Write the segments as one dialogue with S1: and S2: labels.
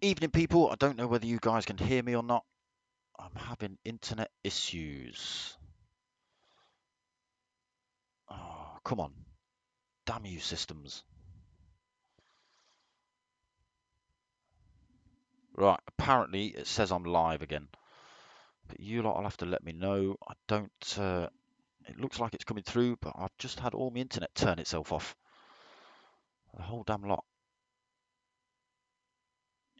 S1: Evening, people. I don't know whether you guys can hear me or not. I'm having internet issues. Oh, come on. Damn you, systems. Right, apparently it says I'm live again. But you lot will have to let me know. I don't... it looks like it's coming through, but I've just had all my internet turn itself off. The whole damn lot.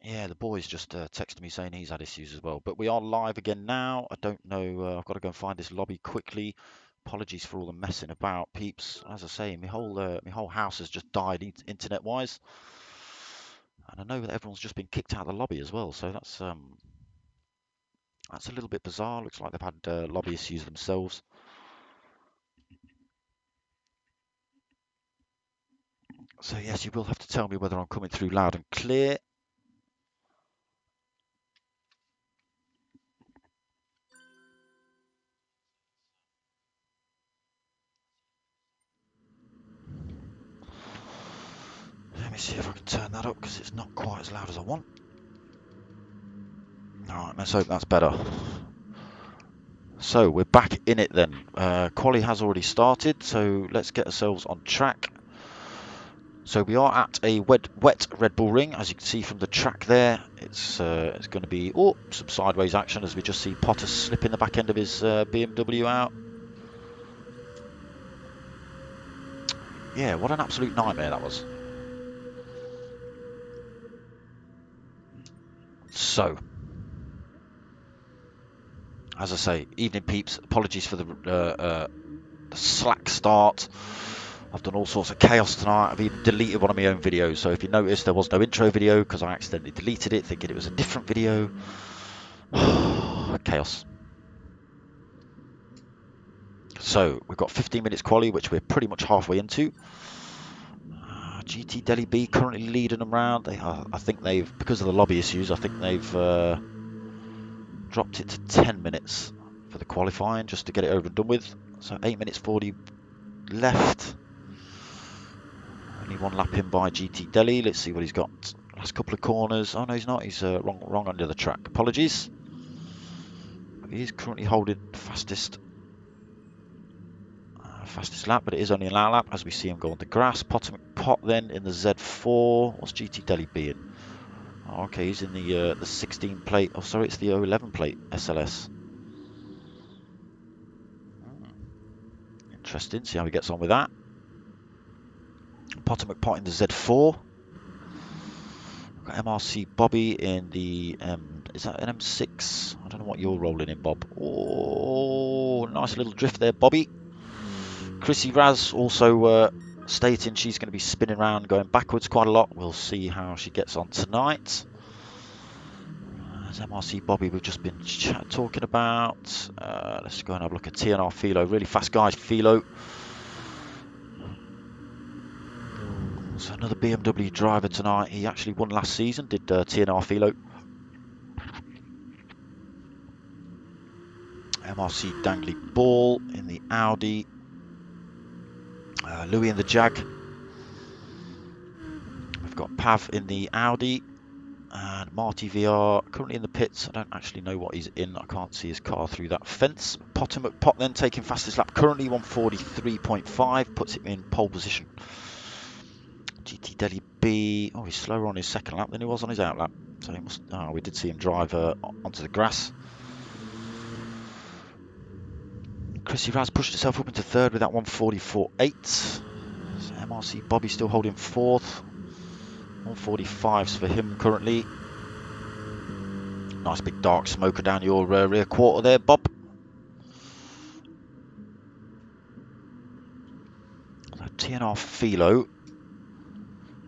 S1: Yeah, the boy's just texted me saying he's had issues as well. But we are live again now. I don't know. I've got to go and find this lobby quickly. Apologies for all the messing about, peeps. As I say, my whole house has just died internet-wise, and I know that everyone's just been kicked out of the lobby as well. So that's a little bit bizarre. Looks like they've had lobby issues themselves. So yes, you will have to tell me whether I'm coming through loud and clear. Let me see if I can turn that up because it's not quite as loud as I want. All right, let's hope that's better. So we're back in it then. Quali has already started, so let's get ourselves on track. So we are at a wet Red Bull Ring, as you can see from the track there. It's going to be some sideways action as we just see Potter slipping the back end of his BMW out. Yeah, what an absolute nightmare that was. So, as I say, evening peeps. Apologies for the slack start. I've done all sorts of chaos tonight. I've even deleted one of my own videos. So if you notice, there was no intro video because I accidentally deleted it, thinking it was a different video. Chaos. So we've got 15 minutes quali, which we're pretty much halfway into. GT Delhi B currently leading them round. I think they've, because of the lobby issues, I think they've dropped it to 10 minutes for the qualifying just to get it over and done with. So 8 minutes 40 left. Only one lap in by GT Delhi. Let's see what he's got. Last couple of corners. Oh no, he's not. He's wrong under the track. Apologies. But he is currently holding fastest lap, but it is only an hour lap as we see him go on the grass. Potter McPot then in the Z4. What's GT Delhi being? Oh, okay, he's in the 16 plate. Oh, sorry, it's the 011 plate SLS. Interesting. See how he gets on with that. Potter McPot in the Z4. We've got MRC Bobby in the is that an M6? I don't know what you're rolling in, Bob. Oh, nice little drift there, Bobby. Chrissy Raz also stating she's going to be spinning around, going backwards quite a lot. We'll see how she gets on tonight. As MRC Bobby we've just been talking about. Let's go and have a look at TNR Philo. Really fast guy, Philo. So another BMW driver tonight. He actually won last season, did TNR Philo. MRC Dangly Ball in the Audi. Louis in the Jag. We've got Pav in the Audi. And Marty VR currently in the pits. I don't actually know what he's in. I can't see his car through that fence. Potter McPot then taking fastest lap. Currently 143.5. Puts him in pole position. GT Delhi B. Oh, he's slower on his second lap than he was on his out lap. So he must. Oh, we did see him drive onto the grass. Chrissy Raz pushed herself up into third with that 144.8. So MRC Bobby still holding fourth. 145s for him currently. Nice big dark smoker down your rear quarter there, Bob. So TNR Philo.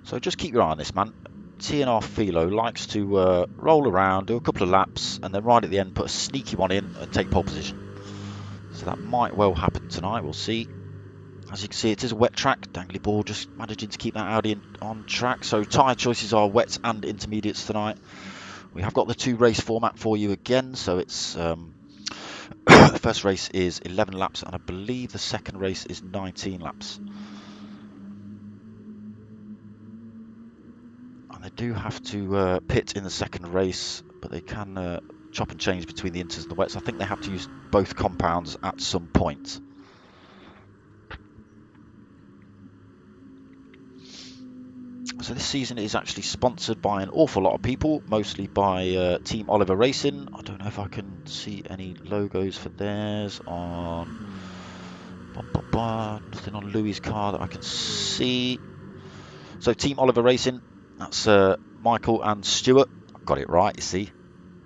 S1: So just keep your eye on this, man. TNR Philo likes to roll around, do a couple of laps, and then right at the end put a sneaky one in and take pole position. So that might well happen tonight. We'll see. As you can see, it is a wet track. Dangly Ball just managing to keep that Audi on track. So tyre choices are wets and intermediates tonight. We have got the 2 race format for you again. So it's the first race is 11 laps, and I believe the second race is 19 laps. And They do have to pit in the second race, but they can chop and change between the inters and the wets. I think they have to use both compounds at some point. So this season is actually sponsored by an awful lot of people, mostly by Team Oliver Racing. I don't know if I can see any logos for theirs on... Nothing on Louis' car that I can see. So Team Oliver Racing, that's Michael and Stuart. I got it right, you see.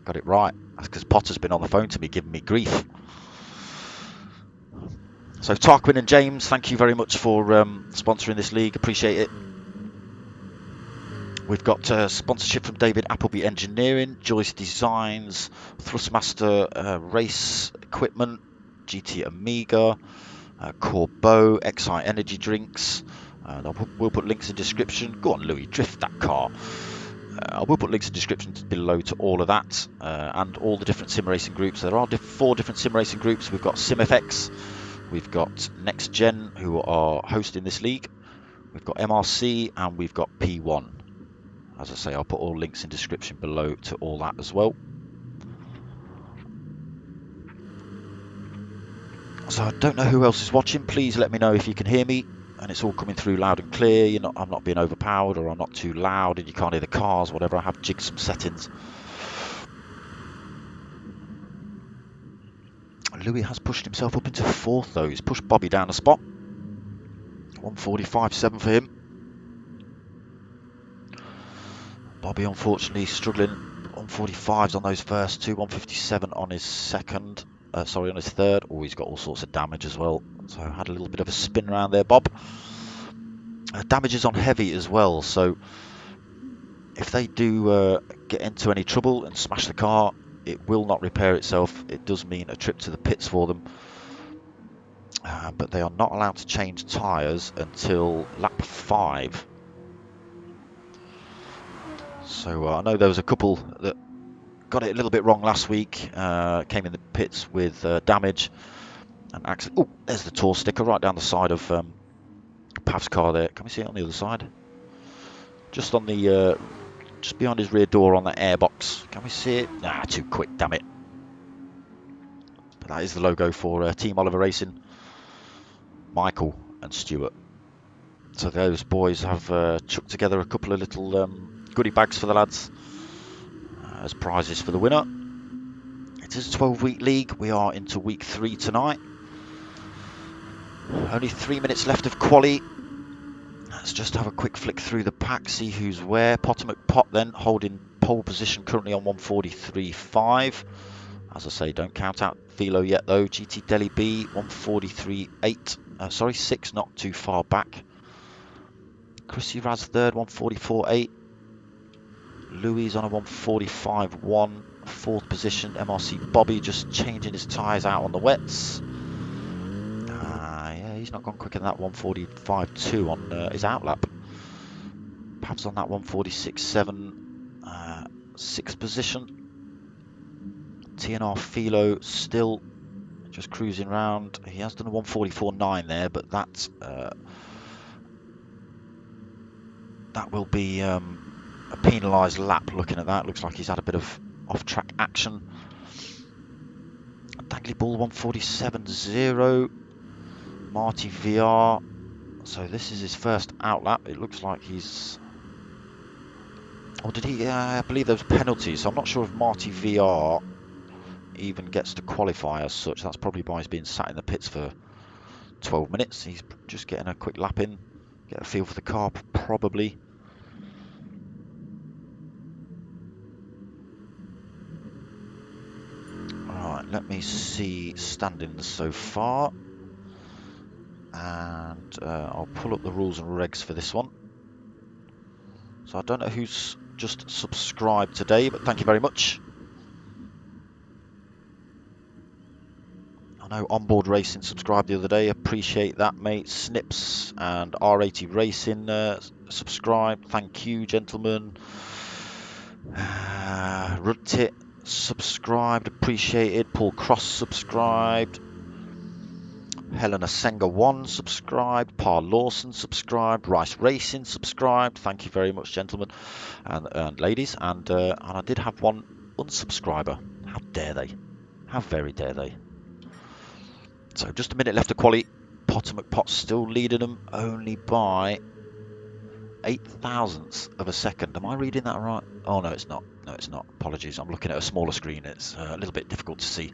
S1: Got it right. That's because Potter's been on the phone to me giving me grief. So Tarquin and James, thank you very much for sponsoring this league. Appreciate it. We've got sponsorship from David Appleby Engineering, Joyce Designs, Thrustmaster Race Equipment, GT Amiga, Corbeau, XI Energy Drinks. We'll put links in the description. Go on, Louis, drift that car. I will put links in the description below to all of that and all the different sim racing groups. There are 4 different sim racing groups. We've got SimFX, we've got Next Gen, who are hosting this league. We've got MRC, and we've got P1. As I say, I'll put all links in the description below to all that as well. So I don't know who else is watching. Please let me know if you can hear me and it's all coming through loud and clear. I'm not being overpowered, or I'm not too loud and you can't hear the cars, whatever. I have jigged some settings. Louis has pushed himself up into 4th though. He's pushed Bobby down a spot. 145.7 for him. Bobby unfortunately struggling. 145s on those first 2, 157 on his second. Sorry, on his third. Oh, he's got all sorts of damage as well. So I had a little bit of a spin around there, Bob. Damage is on heavy as well. So if they do get into any trouble and smash the car, it will not repair itself. It does mean a trip to the pits for them. But they are not allowed to change tyres until lap 5. So I know there was a couple that got it a little bit wrong last week, came in the pits with damage and accident. Oh, there's the TOR sticker right down the side of Pav's car there. Can we see it on the other side? Just on the, just behind his rear door on that airbox. Can we see it? Nah, too quick, damn it. But that is the logo for Team Oliver Racing, Michael and Stuart. So those boys have chucked together a couple of little goodie bags for the lads as prizes for the winner. It is a 12-week league. We are into week 3 tonight. Only 3 minutes left of quali. Let's just have a quick flick through the pack, see who's where. Potter McPot then holding pole position currently on 143.5. As I say, don't count out Philo yet though. GT Delhi B 143.8. Sorry, 6, not too far back. Chrissy Raz third, 144.8. Louis on a 145.1. 4th position. MRC Bobby just changing his tyres out on the wets. Yeah, he's not gone quicker than that 145.2 on his outlap. Pav's on that 146.7. 6th position. TNR Philo still just cruising round. He has done a 144.9 there, but that will be a penalised lap. Looking at that, looks like he's had a bit of off-track action. Dangly Ball 147.0. Marty VR. So this is his first outlap. It looks like he's... Or did he... I believe there was penalties. So I'm not sure if Marty VR even gets to qualify as such. That's probably why he's been sat in the pits for 12 minutes. He's just getting a quick lap in. Get a feel for the car, probably. Alright, let me see standings so far. And I'll pull up the rules and regs for this one. So I don't know who's just subscribed today, but thank you very much. I know Onboard Racing subscribed the other day. Appreciate that, mate. Snips and R80 Racing subscribed. Thank you, gentlemen. Rudtit subscribed. Appreciated. Paul Cross subscribed. Helena Senga 1 subscribed, Par Lawson subscribed, Rice Racing subscribed. Thank you very much, gentlemen and ladies. And I did have one unsubscriber. How dare they? How very dare they? So just a minute left to quali. Potter McPot still leading them only by 0.08 of a second. Am I reading that right? Oh, no, it's not. No, it's not. Apologies. I'm looking at a smaller screen. It's a little bit difficult to see.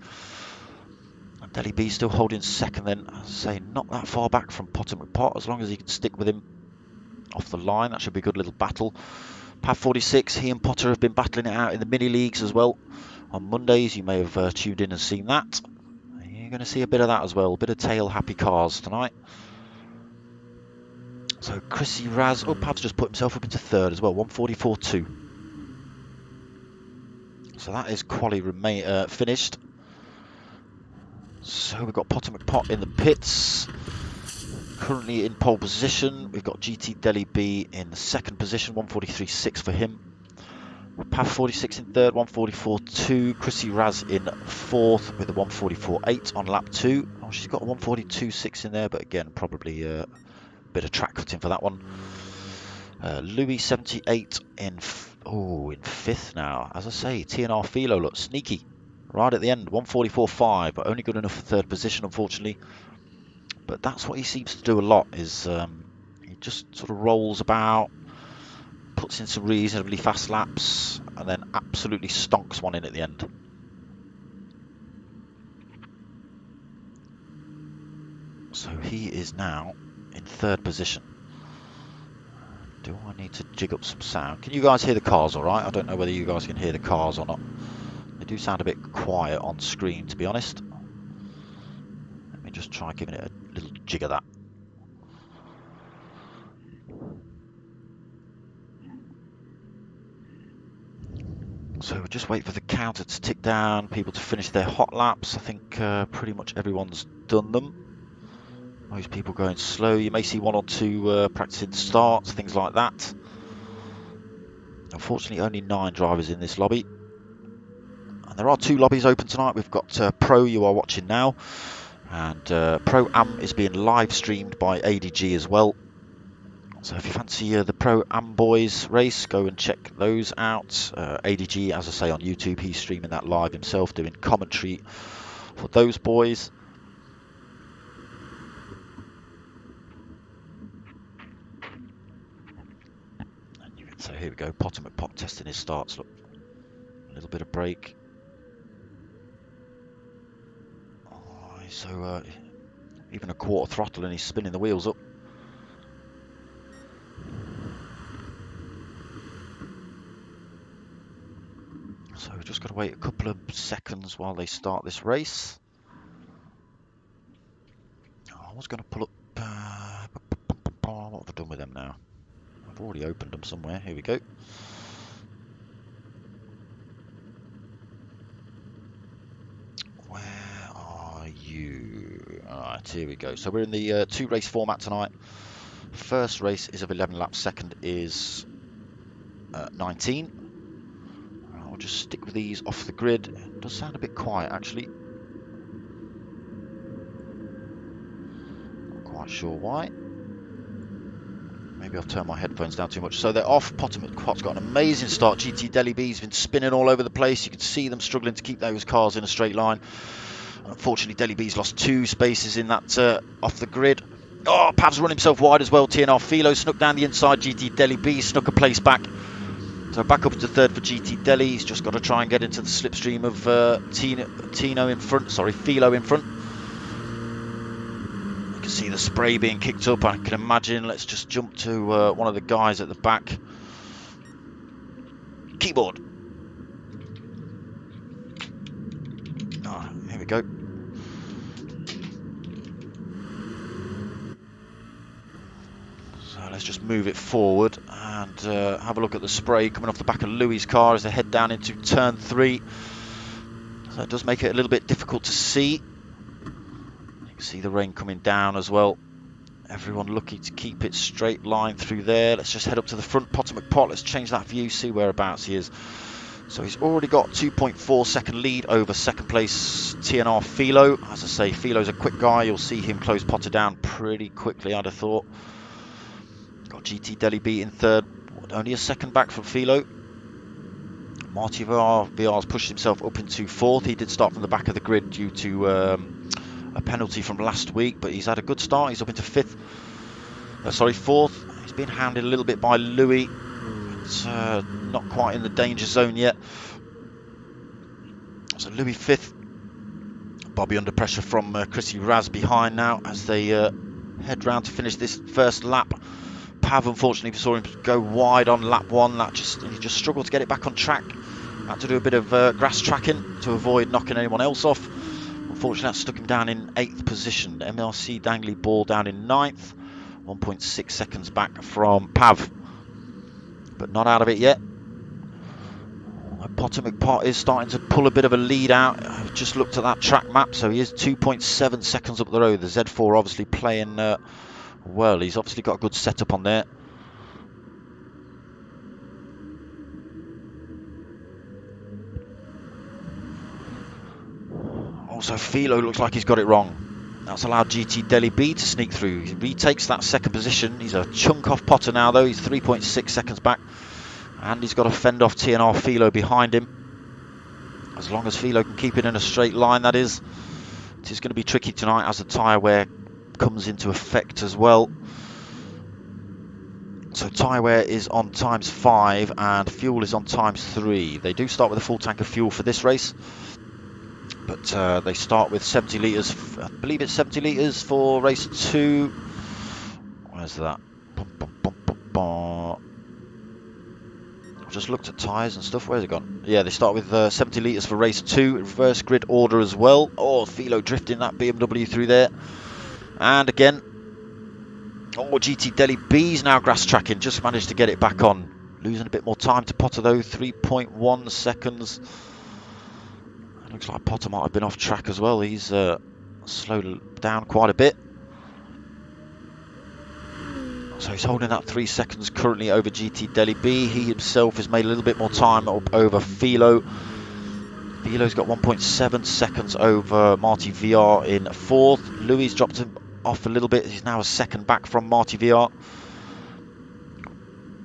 S1: And Adey Gee still holding second then. As I say, not that far back from Potter McPot. As long as he can stick with him off the line, that should be a good little battle. Pav 46, he and Potter have been battling it out in the mini leagues as well. On Mondays, you may have tuned in and seen that. You're going to see a bit of that as well. A bit of tail happy cars tonight. So Chrissy Raz, oh, Pav's just put himself up into third as well, 144.2. So that is quali finished. So we've got Potter McPot in the pits, currently in pole position. We've got GT Adey Gee in the second position, 143.6 for him. Pav 46 in third, 144.2. Chrissy Raz in fourth with a 144.8 on lap 2. Oh, she's got a 142.6 in there, but again, probably a bit of track cutting for that one. Louis 78 in fifth now. As I say, TNR Philo looks sneaky right at the end, 144.5, but only good enough for third position, unfortunately. But that's what he seems to do a lot, is he just sort of rolls about, puts in some reasonably fast laps, and then absolutely stonks one in at the end. So he is now in third position. Do I need to jig up some sound? Can you guys hear the cars all right? I don't know whether you guys can hear the cars or not. They do sound a bit quiet on screen, to be honest. Let me just try giving it a little jig of that. So we'll just wait for the counter to tick down, people to finish their hot laps. I think pretty much everyone's done them. Most people going slow. You may see one or two practicing starts, things like that. Unfortunately, only 9 drivers in this lobby. And there are 2 lobbies open tonight. We've got Pro you are watching now. And Pro Am is being live streamed by Adey Gee as well. So if you fancy the Pro Am Boys race, go and check those out. Adey Gee, as I say, on YouTube, he's streaming that live himself, doing commentary for those boys. So here we go, Potter McPot testing his starts. Look, a little bit of brake. Oh, so even a quarter throttle and he's spinning the wheels up. So we've just got to wait a couple of seconds while they start this race. Oh, I was going to pull up. What have I done with them now? I've already opened them somewhere. Here we go. Where are you? Alright, here we go. So we're in the 2-race format tonight. First race is of 11 laps. Second is 19. I'll just stick with these off the grid. It does sound a bit quiet, actually. Not quite sure why. Maybe I've turned my headphones down too much. So they're off. Potter McPot's got an amazing start. GT Adey Gee's been spinning all over the place. You can see them struggling to keep those cars in a straight line. Unfortunately, Adey Gee's lost 2 spaces in that off the grid. Oh, Pav's run himself wide as well. TNR Philo snuck down the inside. GT Adey Gee snuck a place back. So back up to third for GT Adey Gee. He's just got to try and get into the slipstream of Tino in front. Sorry, Philo in front. You can see the spray being kicked up, I can imagine. Let's just jump to one of the guys at the back. Keyboard. Oh, here we go. So let's just move it forward and have a look at the spray coming off the back of Louis' car as they head down into turn 3. So it does make it a little bit difficult to see. You can see the rain coming down as well. Everyone looking to keep it straight line through there. Let's just head up to the front. Potter McPot, let's change that view, see whereabouts he is. So he's already got 2.4 second lead over second place TNR Philo. As I say, Philo's a quick guy. You'll see him close Potter down pretty quickly, I'd have thought. Got GT Delhi B in third. Only a second back from Philo. Marty VR's pushed himself up into fourth. He did start from the back of the grid due to a penalty from last week, but he's had a good start. He's up into fourth. He's been handled a little bit by Louis. It's not quite in the danger zone yet. So Louis fifth. Bobby under pressure from Chrissy Raz behind now as they head round to finish this first lap. Pav, unfortunately, we saw him go wide on lap one. He just struggled to get it back on track. Had to do a bit of grass tracking to avoid knocking anyone else off. Unfortunately, that stuck him down in 8th position. MLC Dangley Ball down in 9th. 1.6 seconds back from Pav. But not out of it yet. Potter McPot is starting to pull a bit of a lead out. I've just looked at that track map, so he is 2.7 seconds up the road. The Z4 obviously playing well. He's obviously got a good setup on there. Also, Philo looks like he's got it wrong. That's allowed GT Delhi B to sneak through. He retakes that second position. He's a chunk off Potter now, though. He's 3.6 seconds back. And he's got to fend off TNR Philo behind him. As long as Philo can keep it in a straight line, that is. It is going to be tricky tonight as the tyre wear comes into effect as well. So tyre wear is on ×5 and fuel is on ×3. They do start with a full tank of fuel for this race. But they start with 70 litres. I believe it's 70 litres for race 2. Where's that? I've just looked at tyres and stuff. Where's it gone? Yeah, they start with 70 litres for race 2. Reverse grid order as well. Oh, Philo drifting that BMW through there. And again. Oh, GT Delhi B's now grass tracking. Just managed to get it back on. Losing a bit more time to Potter though. 3.1 seconds. Looks like Potter might have been off track as well. He's slowed down quite a bit. So he's holding that 3 seconds currently over GT Delhi B. He himself has made a little bit more time up over Philo. Philo's got 1.7 seconds over Marty VR in 4th. Louis dropped him off a little bit. He's now a second back from Marty VR.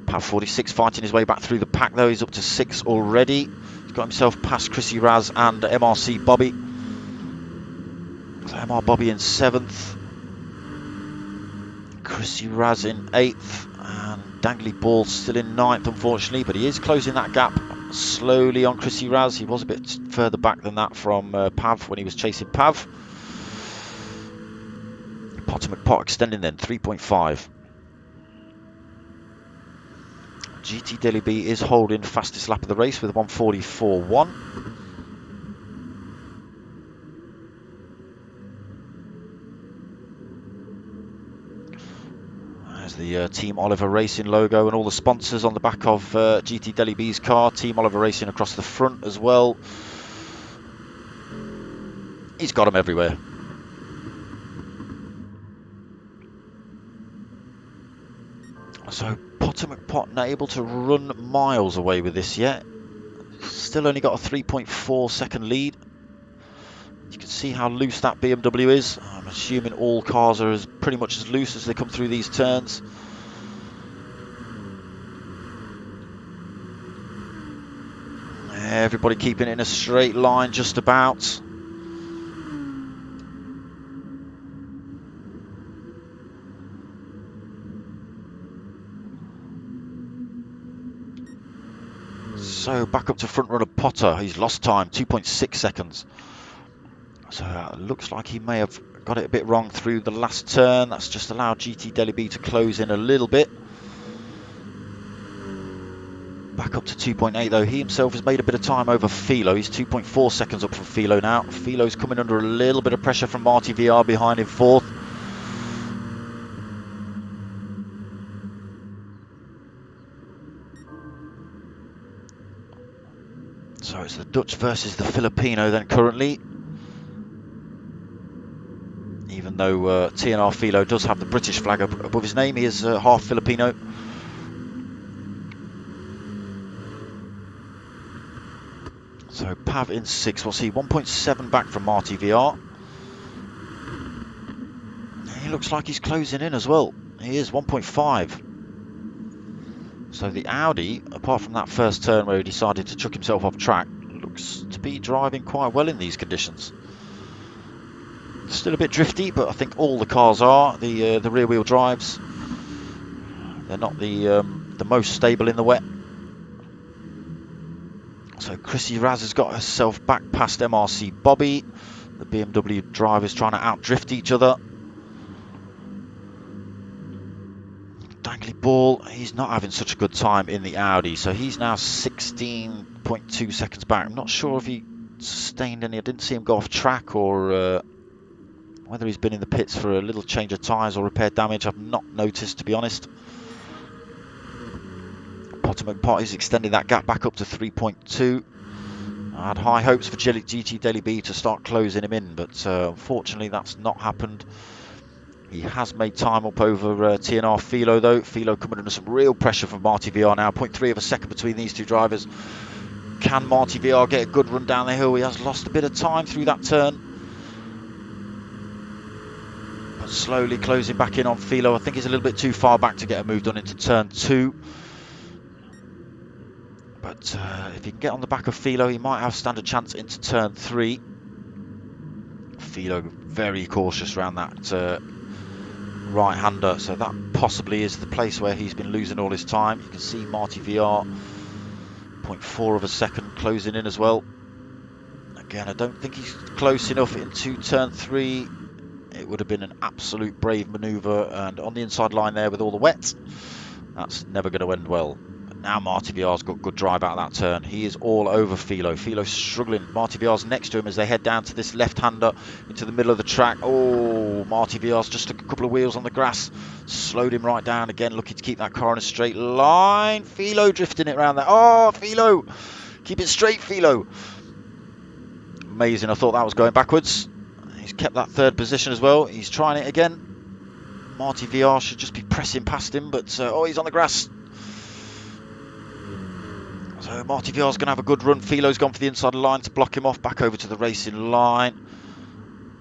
S1: Pav 46 fighting his way back through the pack though. He's up to 6 already. He's got himself past Chrissy Raz and MRC Bobby. So MR Bobby in 7th. Chrissy Raz in 8th. And Dangley Ball still in 9th unfortunately. But he is closing that gap slowly on Chrissy Raz. He was a bit further back than that from Pav when he was chasing Pav. Potter McPot extending then 3.5. GT Delhi B is holding fastest lap of the race with 1:44.1. There's the Team Oliver Racing logo and all the sponsors on the back of GT Delhi B's car. Team Oliver Racing across the front as well. He's got them everywhere. So Potter McPot not able to run miles away with this yet. Still only got a 3.4 second lead. You can see how loose that BMW is. I'm assuming all cars are pretty much as loose as they come through these turns. Everybody keeping it in a straight line just about. So back up to front runner Potter. He's lost time, 2.6 seconds. So it looks like he may have got it a bit wrong through the last turn. That's just allowed GT Delhi B to close in a little bit. Back up to 2.8 though. He himself has made a bit of time over Philo. He's 2.4 seconds up from Philo now. Philo's coming under a little bit of pressure from Marty VR behind in 4th. So it's the Dutch versus the Filipino then currently. Even though TNR Philo does have the British flag above his name, he is half Filipino. So Pav in 6th. What's he? 1.7 back from Marty VR. He looks like he's closing in as well. He is 1.5. So the Audi, apart from that first turn where he decided to chuck himself off track, looks to be driving quite well in these conditions. Still a bit drifty, but I think all the cars are. The rear-wheel drives, they're not the most stable in the wet. So Chrissy Raz has got herself back past MRC Bobby. The BMW drivers trying to outdrift each other. Dangly Ball, he's not having such a good time in the Audi, so he's now 16.2 seconds back. I'm not sure if he sustained any. I didn't see him go off track, or whether he's been in the pits for a little change of tyres or repair damage. I've not noticed, to be honest. Potomac Potty's extending that gap back up to 3.2. I had high hopes for GT Daily B to start closing him in, but unfortunately that's not happened. He has made time up over TNR Philo, though. Philo coming under some real pressure from Marty VR now. 0.3 of a second between these two drivers. Can Marty VR get a good run down the hill? He has lost a bit of time through that turn, but slowly closing back in on Philo. I think he's a little bit too far back to get a move done into turn 2. But if he can get on the back of Philo, he might have stand a chance into turn 3. Philo very cautious around that right-hander, so that possibly is the place where he's been losing all his time. You can see Marty VR 0.4 of a second closing in as well. Again, I don't think he's close enough into turn 3. It would have been an absolute brave manoeuvre, and on the inside line there with all the wet, that's never going to end well. But now Marty VR's got good drive out of that turn. He is all over Philo. Philo's struggling. Marty VR's next to him as they head down to this left-hander into the middle of the track. Oh, Marty VR's just took a couple of wheels on the grass, slowed him right down again, looking to keep that car in a straight line. Philo drifting it around there. Oh, Philo! Keep it straight, Philo. Amazing. I thought that was going backwards. He's kept that third position as well. He's trying it again. Marty VR should just be pressing past him, but oh, he's on the grass. So Marty VR's going to have a good run. Philo's gone for the inside line to block him off, back over to the racing line.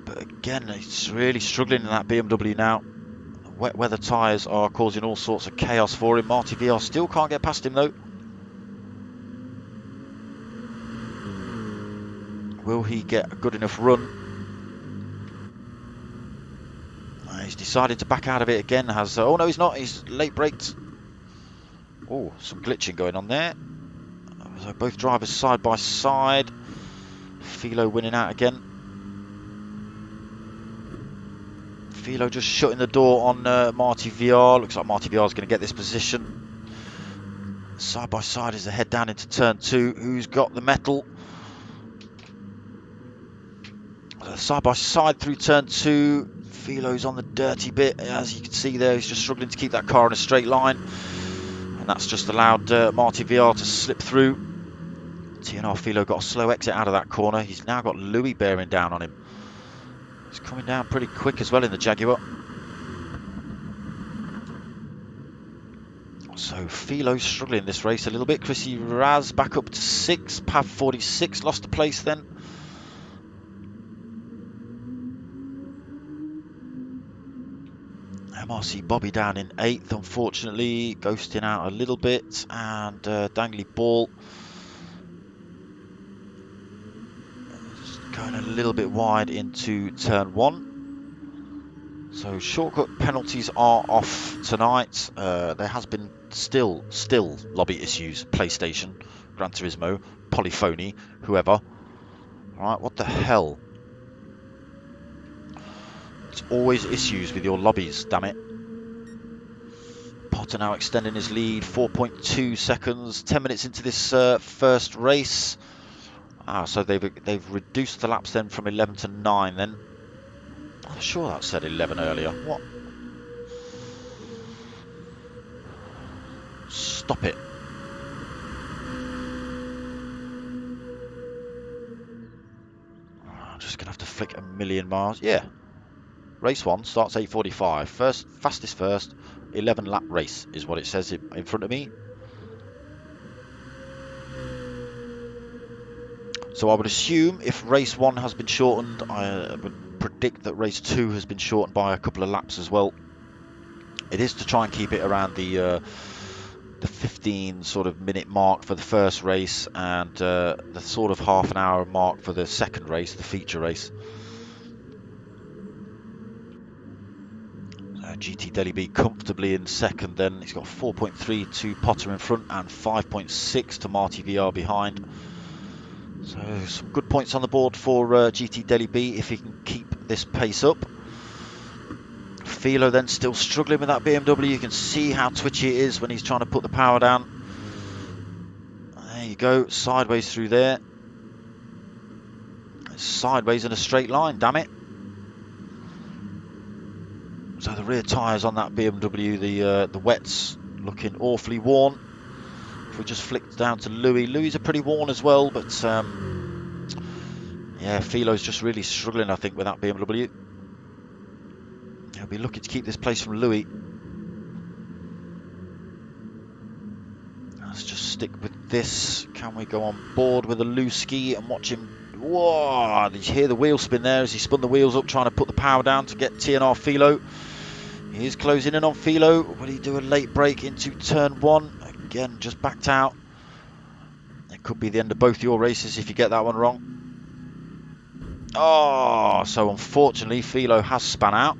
S1: But again, he's really struggling in that BMW now. The wet weather tyres are causing all sorts of chaos for him. Marty VR still can't get past him though. Will he get a good enough run? He's decided to back out of it again. Oh no, he's not. He's late braked. Oh, some glitching going on there. So both drivers side by side. Philo winning out again. Philo just shutting the door on Marty VR. Looks like Marty VR is going to get this position. Side by side as they head down into turn 2. Who's got the metal? Side by side through turn 2. Philo's on the dirty bit. As you can see there, he's just struggling to keep that car in a straight line. And that's just allowed Marty VR to slip through. TNR Philo got a slow exit out of that corner. He's now got Louis bearing down on him. He's coming down pretty quick as well in the Jaguar. So Philo's struggling in this race a little bit. Chrissy Raz back up to 6. Pav 46 lost a place then. MRC Bobby down in 8th, unfortunately, ghosting out a little bit, and Dangly Ball going a little bit wide into turn 1. So shortcut penalties are off tonight. There has been still lobby issues. PlayStation, Gran Turismo, Polyphony, whoever. Alright, what the hell? It's always issues with your lobbies, damn it. Potter now extending his lead, 4.2 seconds, 10 minutes into this first race. So they've reduced the laps then from 11 to 9 then. I'm sure that said 11 earlier. What? Stop it. I'm just going to have to flick a million miles. Yeah. Race 1 starts 8:45. Fastest first, 11 lap race is what it says in front of me. So I would assume if race 1 has been shortened, I would predict that race 2 has been shortened by a couple of laps as well. It is to try and keep it around the 15 sort of minute mark for the first race, and the sort of half an hour mark for the second race, the feature race. GT Adey Gee comfortably in second then. He's got 4.3 to Potter in front and 5.6 to Marty VR behind. So some good points on the board for GT Adey Gee if he can keep this pace up. Philo then still struggling with that BMW. You can see how twitchy it is when he's trying to put the power down. There you go, sideways through there. Sideways in a straight line, damn it. So the rear tyres on that BMW, the wet's looking awfully worn. If we just flick down to Louis, Louis are pretty worn as well, but yeah, Philo's just really struggling, I think, with that BMW. He'll be looking to keep this place from Louis. Let's just stick with this. Can we go on board with a loose ski and watch him? Whoa! Did you hear the wheel spin there as he spun the wheels up, trying to put the power down to get TNR Philo? He is closing in on Philo. Will he do a late break into turn 1? Again, just backed out. It could be the end of both your races if you get that one wrong. Oh, so unfortunately, Philo has spun out.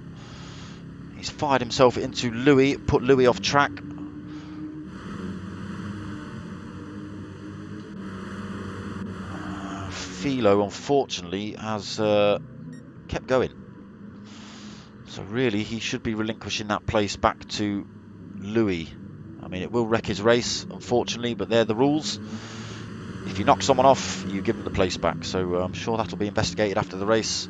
S1: He's fired himself into Louis, put Louis off track. Philo, unfortunately, has kept going. So really, he should be relinquishing that place back to Louis. I mean, it will wreck his race, unfortunately, but they're the rules. If you knock someone off, you give them the place back. So I'm sure that'll be investigated after the race.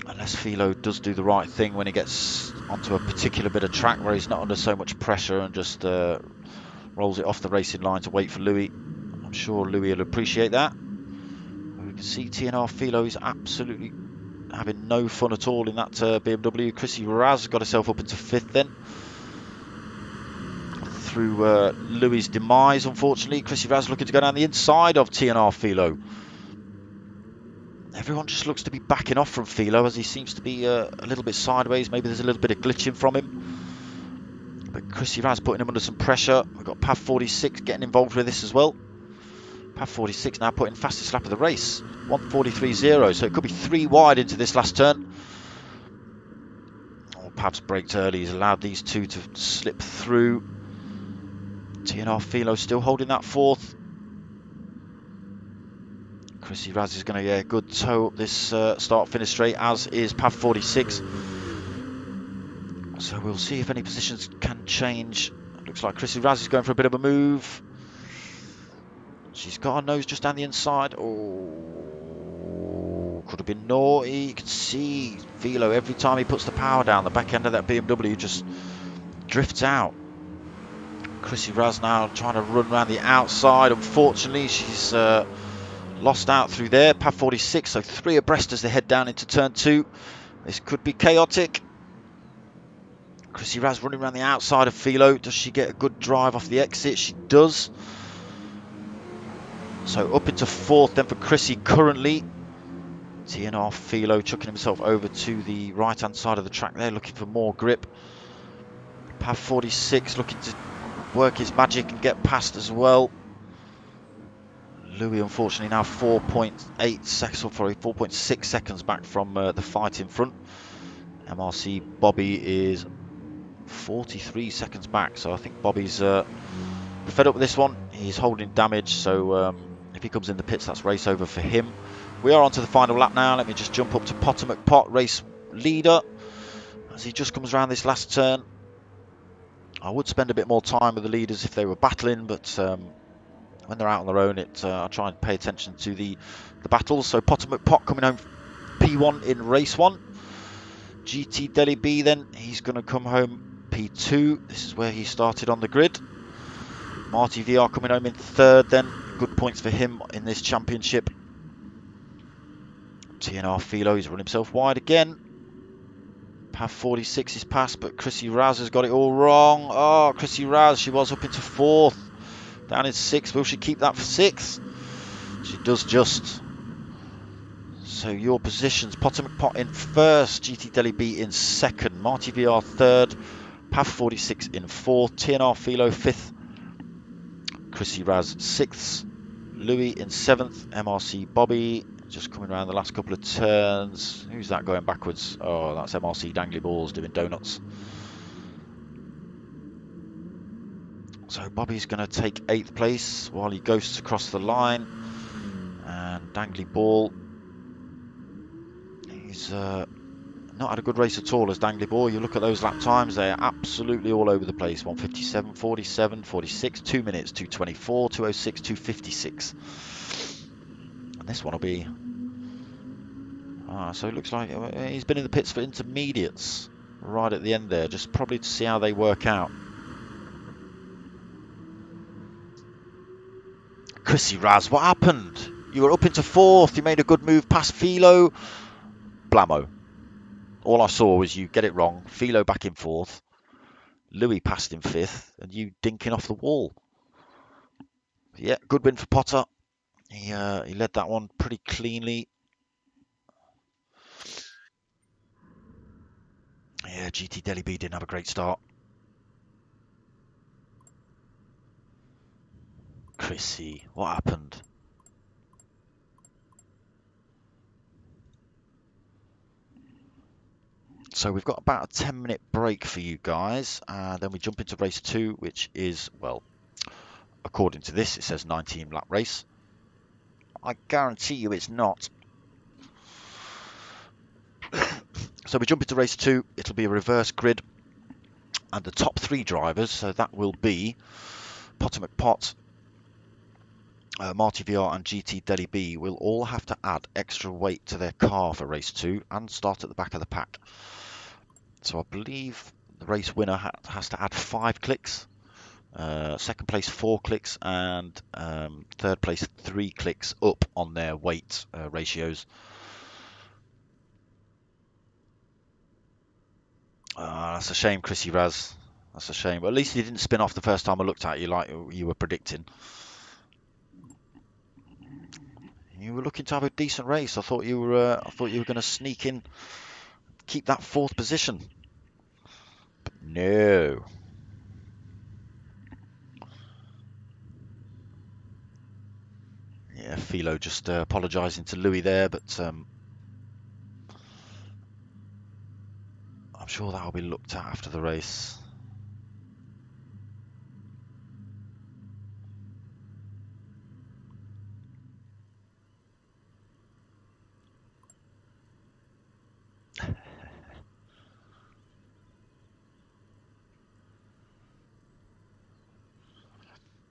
S1: Unless Philo does do the right thing when he gets onto a particular bit of track where he's not under so much pressure and just rolls it off the racing line to wait for Louis. I'm sure Louis will appreciate that. We can see TNR Philo is absolutely having no fun at all in that BMW. Chrissy Raz got herself up into 5th then. Through Louis' demise, unfortunately. Chrissy Raz looking to go down the inside of TNR Philo. Everyone just looks to be backing off from Philo as he seems to be a little bit sideways. Maybe there's a little bit of glitching from him. But Chrissy Raz putting him under some pressure. We've got Pav 46 getting involved with this as well. Pav 46 now putting fastest lap of the race. 1:43.0, so it could be 3 wide into this last turn. Oh, Pav's braked early. He's allowed these two to slip through. TNR Philo still holding that 4th. Chrissy Raz is going to get a good toe up this start-finish straight, as is Pav 46. So we'll see if any positions can change. Looks like Chrissy Raz is going for a bit of a move. She's got her nose just down the inside. Oh, could have been naughty. You can see Philo, every time he puts the power down, the back end of that BMW just drifts out. Chrissy Raz now trying to run around the outside. Unfortunately, she's lost out through there. Pav 46, so 3 abreast as they head down into turn 2. This could be chaotic. Chrissy Raz running around the outside of Philo. Does she get a good drive off the exit? She does. So up into 4th then for Chrissy currently. TNR Philo chucking himself over to the right hand side of the track there, looking for more grip. Pav 46 looking to work his magic and get past as well. Louis unfortunately now 4.8 seconds, or sorry, 4.6 seconds back from the fight in front. MRC Bobby is 43 seconds back, so I think Bobby's fed up with this one. He's holding damage, so if he comes in the pits, that's race over for him. We are on to the final lap now. Let me just jump up to Potter McPot, race leader, as he just comes around this last turn. I would spend a bit more time with the leaders if they were battling, but when they're out on their own, I try and pay attention to the battles. So Potter McPot coming home P1 in race 1. GT Adey Gee then, he's going to come home P2. This is where he started on the grid. Marty VR coming home in 3rd then. Good points for him in this championship. TNR Philo, he's run himself wide again. Pav 46 is past, but Chrissy Raz has got it all wrong. Oh, Chrissy Raz, she was up into 4th. Down in 6th. Will she keep that for 6th? She does just. So your positions, Potter McPot in 1st, GT Deli B in 2nd, Marty VR 3rd, Path 46 in 4th, TNR Philo 5th, Chrissy Raz 6th, Louis in 7th, MRC Bobby just coming around the last couple of turns. Who's that going backwards? Oh, that's MRC Dangly Balls doing donuts. So Bobby's going to take 8th place while he ghosts across the line. And Dangly Ball, he's not had a good race at all as Dangly Ball. You look at those lap times, they're absolutely all over the place. 157, 47, 46, 2 minutes, 224, 206, 256. And this one will be... so it looks like he's been in the pits for intermediates right at the end there, just probably to see how they work out. Chrissy Raz, what happened? You were up into 4th, you made a good move past Philo. Blammo. All I saw was you get it wrong, Philo back in 4th, Louis passed in 5th, and you dinking off the wall. Yeah, good win for Potter. He led that one pretty cleanly. Yeah, GT Deli B didn't have a great start. Chrissy, what happened? So we've got about a 10-minute break for you guys, and then we jump into race 2, which is, well, according to this, it says 19-lap race. I guarantee you it's not. So we jump into race 2. It'll be a reverse grid, and the top 3 drivers, so that will be Potter McPot, Marty VR and GT Deli B, will all have to add extra weight to their car for race 2 and start at the back of the pack. So I believe the race winner has to add 5 clicks, second place 4 clicks, and third place 3 clicks up on their weight ratios. That's a shame, Chrissy Raz. That's a shame. But at least you didn't spin off the first time I looked at you like you were predicting. You were looking to have a decent race. I thought you were going to sneak in, keep that 4th position. But no. Yeah, Philo just apologising to Louis there, but I'm sure that'll be looked at after the race.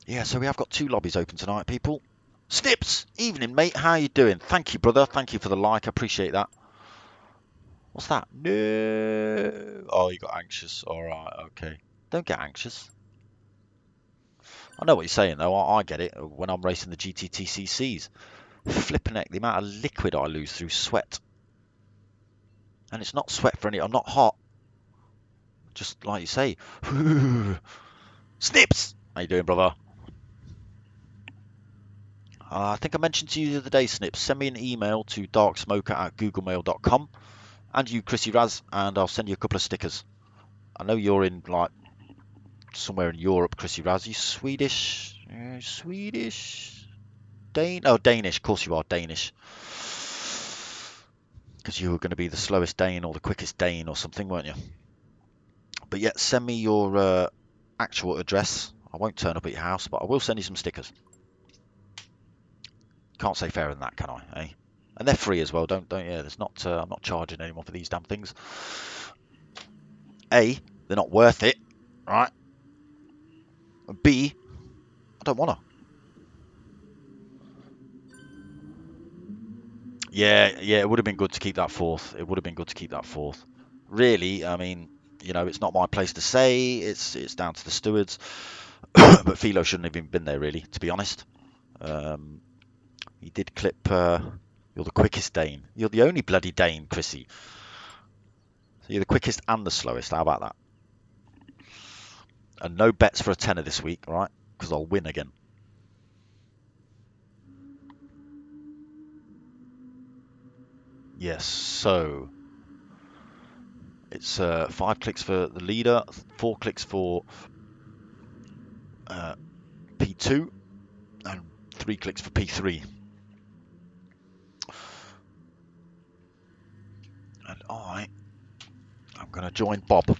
S1: Yeah, so we have got 2 lobbies open tonight, people. Snips! Evening, mate. How you doing? Thank you, brother. Thank you for the like. I appreciate that. What's that? No. Oh, you got anxious. All right, okay. Don't get anxious. I know what you're saying, though. I get it when I'm racing the GTTCCs. Flipping heck, the amount of liquid I lose through sweat. And it's not sweat for any... I'm not hot. Just like you say. Snips! How you doing, brother? I think I mentioned to you the other day, Snips, send me an email to darksmoker@googlemail.com and you, Chrissy Raz, and I'll send you a couple of stickers. I know you're in, like, somewhere in Europe, Chrissy Raz. Are you Swedish? Swedish? Oh, Danish. Of course you are Danish. Because you were going to be the slowest Dane or the quickest Dane or something, weren't you? But yeah, send me your actual address. I won't turn up at your house, but I will send you some stickers. Can't say fairer than that, can I? Eh? And they're free as well. Don't yeah. There's not. I'm not charging anyone for these damn things. A, they're not worth it, right? And B, I don't wanna. Yeah. It would have been good to keep that 4th. It would have been good to keep that 4th. Really, I mean, you know, it's not my place to say. It's down to the stewards. But Philo shouldn't have even been there, really, to be honest. He did clip. You're the quickest Dane. You're the only bloody Dane, Chrissy. So you're the quickest and the slowest. How about that? And no bets for a tenner this week, right? Because I'll win again. Yes, so it's 5 clicks for the leader, 4 clicks for P2, and 3 clicks for P3. And I'm going to join Bob.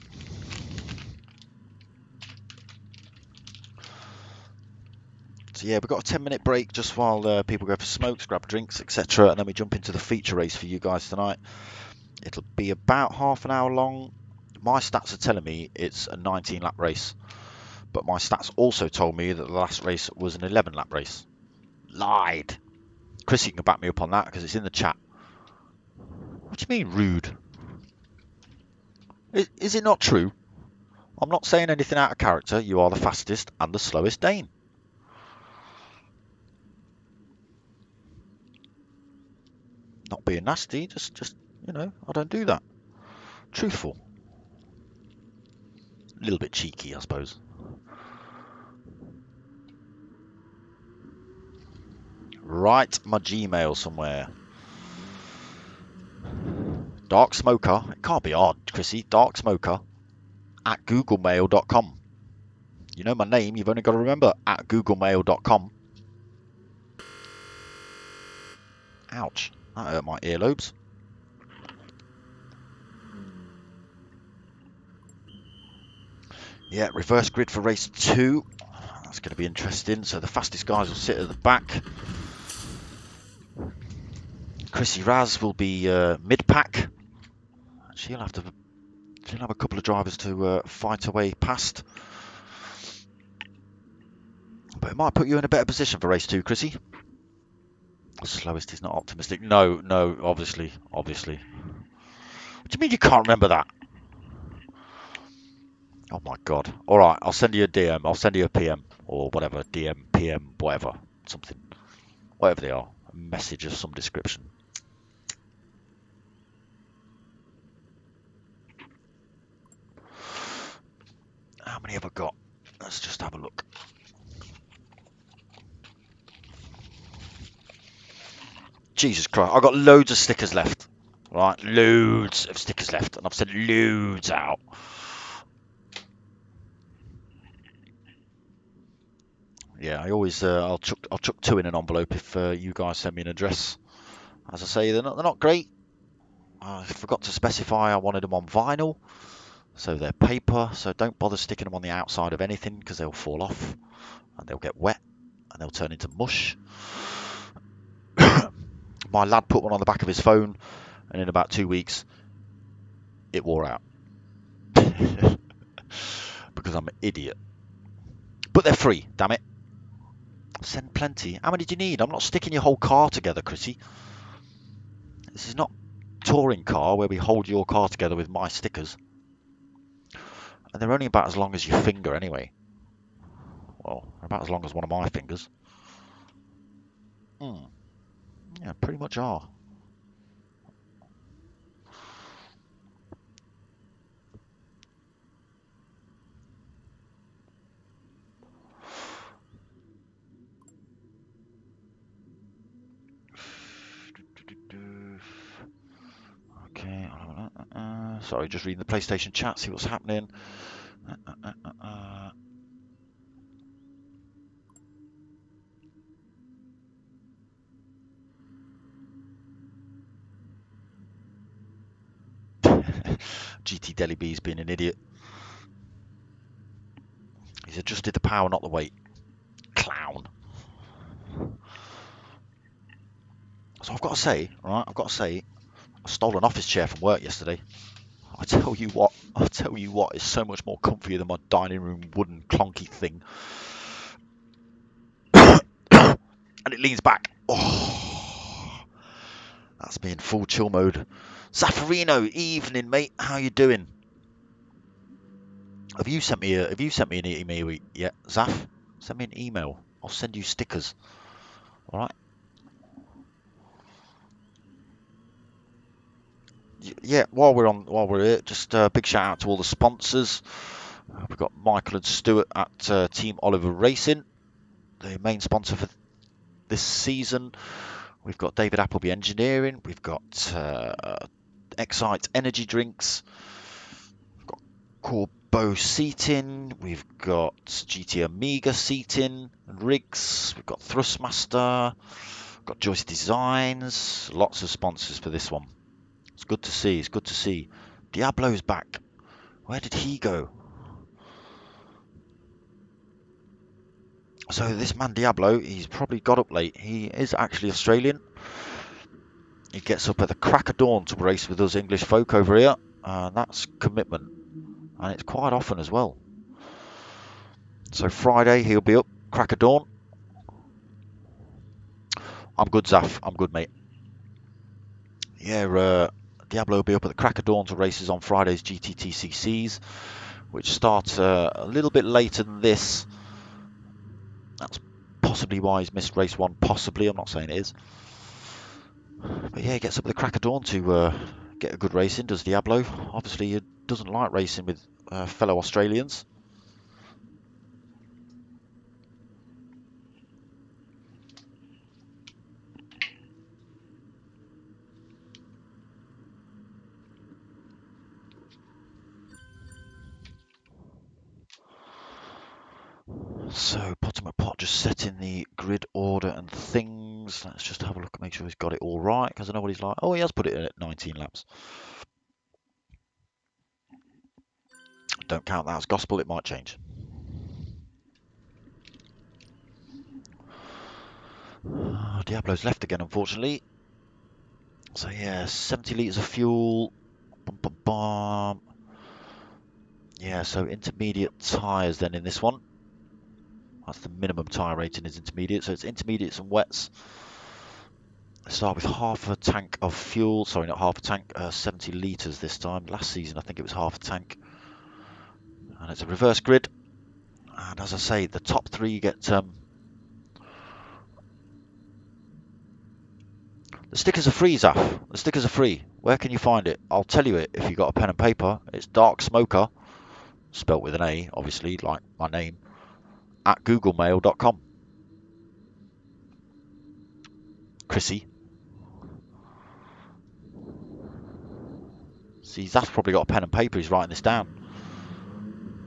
S1: So yeah, we've got a 10-minute break just while people go for smokes, grab drinks, etc. And then we jump into the feature race for you guys tonight. It'll be about half an hour long. My stats are telling me it's a 19-lap race, but my stats also told me that the last race was an 11-lap race. Lied. Chris, you can back me up on that because it's in the chat. What do you mean rude? Is it not true? I'm not saying anything out of character. You are the fastest and the slowest Dane. Not being nasty, just you know, I don't do that. Truthful. A little bit cheeky, I suppose. Write my Gmail somewhere. Dark Smoker. It can't be hard, Chrissy. Dark Smoker at googlemail.com. You know my name, you've only got to remember at googlemail.com. Ouch, that hurt my earlobes. Yeah, reverse grid for race 2. That's going to be interesting. So the fastest guys will sit at the back. Chrissy Raz will be mid-pack. She'll have a couple of drivers to fight her way past. But it might put you in a better position for race 2, Chrissy. Slowest is not optimistic. No, obviously. What do you mean you can't remember that? Oh my god. Alright, I'll send you a DM. I'll send you a PM. Or whatever. DM, PM, whatever. Something. Whatever they are. A message of some description. How many have I got? Let's just have a look. Jesus Christ. I've got loads of stickers left. Right, loads of stickers left. And I've sent loads out. Yeah, I always I'll chuck 2 in an envelope if you guys send me an address. As I say, they're not great. I forgot to specify I wanted them on vinyl, so they're paper. So don't bother sticking them on the outside of anything because they'll fall off and they'll get wet and they'll turn into mush. My lad put one on the back of his phone, and in about 2 weeks, it wore out because I'm an idiot. But they're free, damn it. Send plenty. How many do you need? I'm not sticking your whole car together, Chrissy. This is not touring car where we hold your car together with my stickers. And they're only about as long as your finger anyway. Well, about as long as one of my fingers. Yeah, pretty much are. Okay, sorry, just reading the PlayStation chat, see what's happening. GT Deli B's being an idiot. He's adjusted the power, not the weight. Clown. So I've got to say, right, I stole an office chair from work yesterday. I tell you what, it's so much more comfier than my dining room wooden clunky thing. And it leans back. Oh, that's me in full chill mode. Zaffarino, evening, mate. How you doing? Have you sent me an email yet, Zaf? Send me an email. I'll send you stickers. All right. Yeah. While we're here, just a big shout out to all the sponsors. We've got Michael and Stuart at Team Oliver Racing, the main sponsor for this season. We've got David Appleby Engineering. We've got Excite Energy Drinks. We've got Corbeau Seating. We've got GT Amiga Seating and Rigs. We've got Thrustmaster. We've got Joyce Designs. Lots of sponsors for this one. It's good to see. It's good to see. Diablo's back. Where did he go? So this man Diablo, he's probably got up late. He is actually Australian. He gets up at the crack of dawn to race with us English folk over here. And that's commitment. And it's quite often as well. So Friday he'll be up, crack of dawn. I'm good, Zaf. I'm good, mate. Yeah, Diablo will be up at the crack of dawn to races on Friday's GTTCCs, which start a little bit later than this. That's possibly why he's missed race one. Possibly, I'm not saying it is. But yeah, he gets up at the crack of dawn to get a good race in, does Diablo. Obviously, he doesn't like racing with fellow Australians. So, Potomac Pot just setting the grid order and things. Let's just have a look and make sure he's got it all right, because I know what he's like. Oh, he has put it in at 19 laps. Don't count that as gospel, it might change. Diablo's left again, unfortunately. So yeah, 70 litres of fuel. Bum, bum, bum. Yeah, so intermediate tyres then in this one. That's the minimum tyre rating is intermediate. So it's intermediates and wets. Let's start with half a tank of fuel. Sorry, not half a tank, 70 litres this time. Last season, I think it was half a tank. And it's a reverse grid. And as I say, the top three get... the stickers are free, Zaf. The stickers are free. Where can you find it? I'll tell you it if you've got a pen and paper. It's Dark Smoker, spelt with an A, obviously, like my name, at googlemail.com. Chrissy. See, Zaf's probably got a pen and paper. He's writing this down.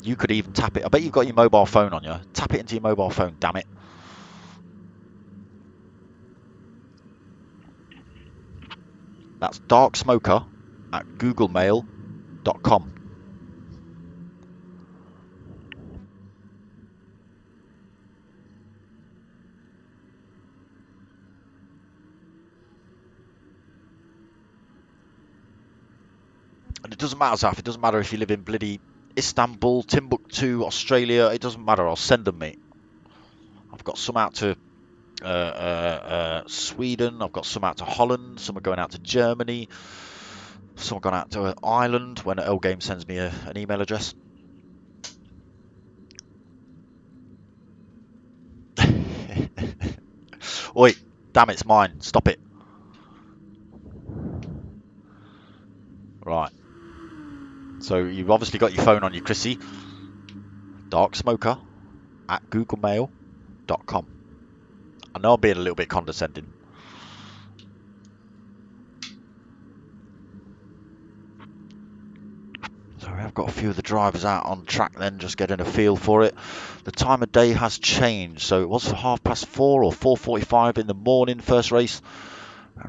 S1: You could even tap it. I bet you've got your mobile phone on you. Tap it into your mobile phone, damn it. That's Dark Smoker at googlemail.com. And it doesn't matter, Zaf. It doesn't matter if you live in bloody Istanbul, Timbuktu, Australia. It doesn't matter. I'll send them, mate. I've got some out to Sweden. I've got some out to Holland. Some are going out to Germany. Some are going out to Ireland when L Game sends me an email address. Oi, damn, it's mine. Stop it. Right. So you've obviously got your phone on you, Chrissy. Dark Smoker at googlemail.com. I know I'm being a little bit condescending. So we have got a few of the drivers out on track then, just getting a feel for it. The time of day has changed, so it was for 4:30 or 4:45 in the morning, first race.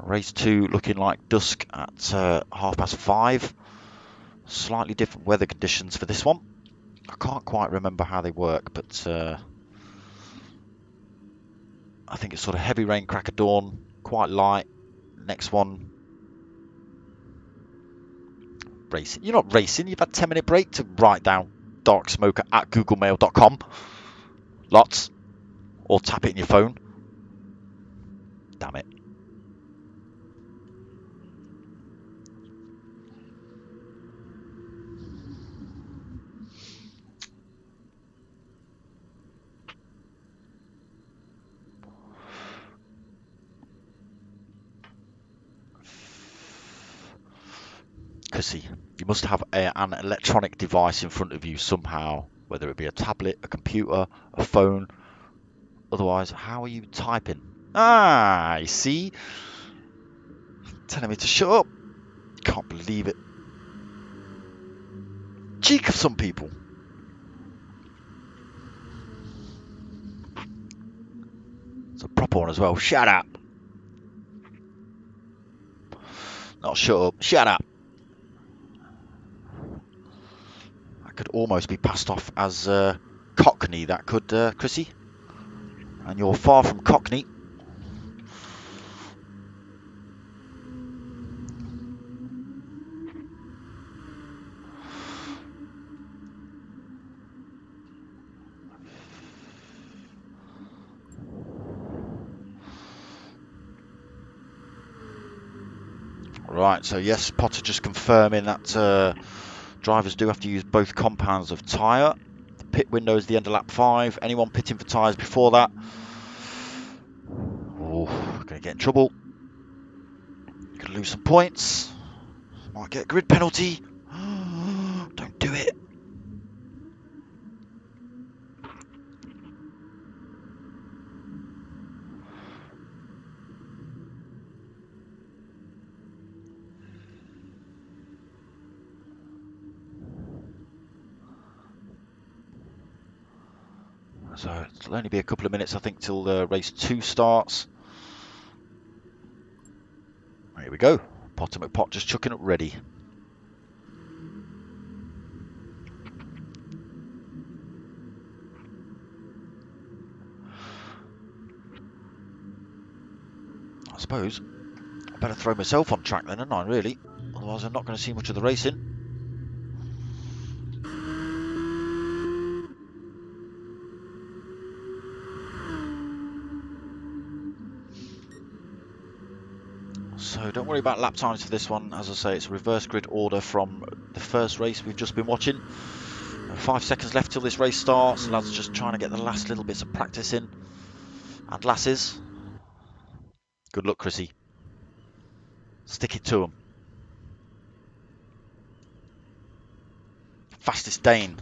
S1: Race 2 looking like dusk at 5:30. Slightly different weather conditions for this one. I can't quite remember how they work, but I think it's sort of heavy rain, crack of dawn, quite light. Next one, racing. You're not racing, you've had a 10-minute break to write down Dark Smoker at googlemail.com. Lots. Or tap it in your phone. Damn it. Chrissy, you must have an electronic device in front of you somehow, whether it be a tablet, a computer, a phone. Otherwise, how are you typing? Ah, you see? Telling me to shut up. Can't believe it. Cheek of some people. It's a proper one as well. Shut up. Not shut up. Shut up. That could almost be passed off as Cockney. That could, Chrissy. And you're far from Cockney. Right, so yes, Potter just confirming that drivers do have to use both compounds of tyre. The pit window is the end of lap 5. Anyone pitting for tyres before that, oh, going to get in trouble. Could lose some points. Might get a grid penalty. Don't do it. So it'll only be a couple of minutes, I think, till race 2 starts. Here we go. Potter McPot just chucking up ready. I suppose I better throw myself on track then, hadn't I, really? Otherwise I'm not going to see much of the racing. So don't worry about lap times for this one. As I say, it's a reverse grid order from the first race we've just been watching. 5 seconds left till this race starts. Lads just trying to get the last little bits of practice in. And lasses, good luck, Chrissy. Stick it to them. Fastest Dane.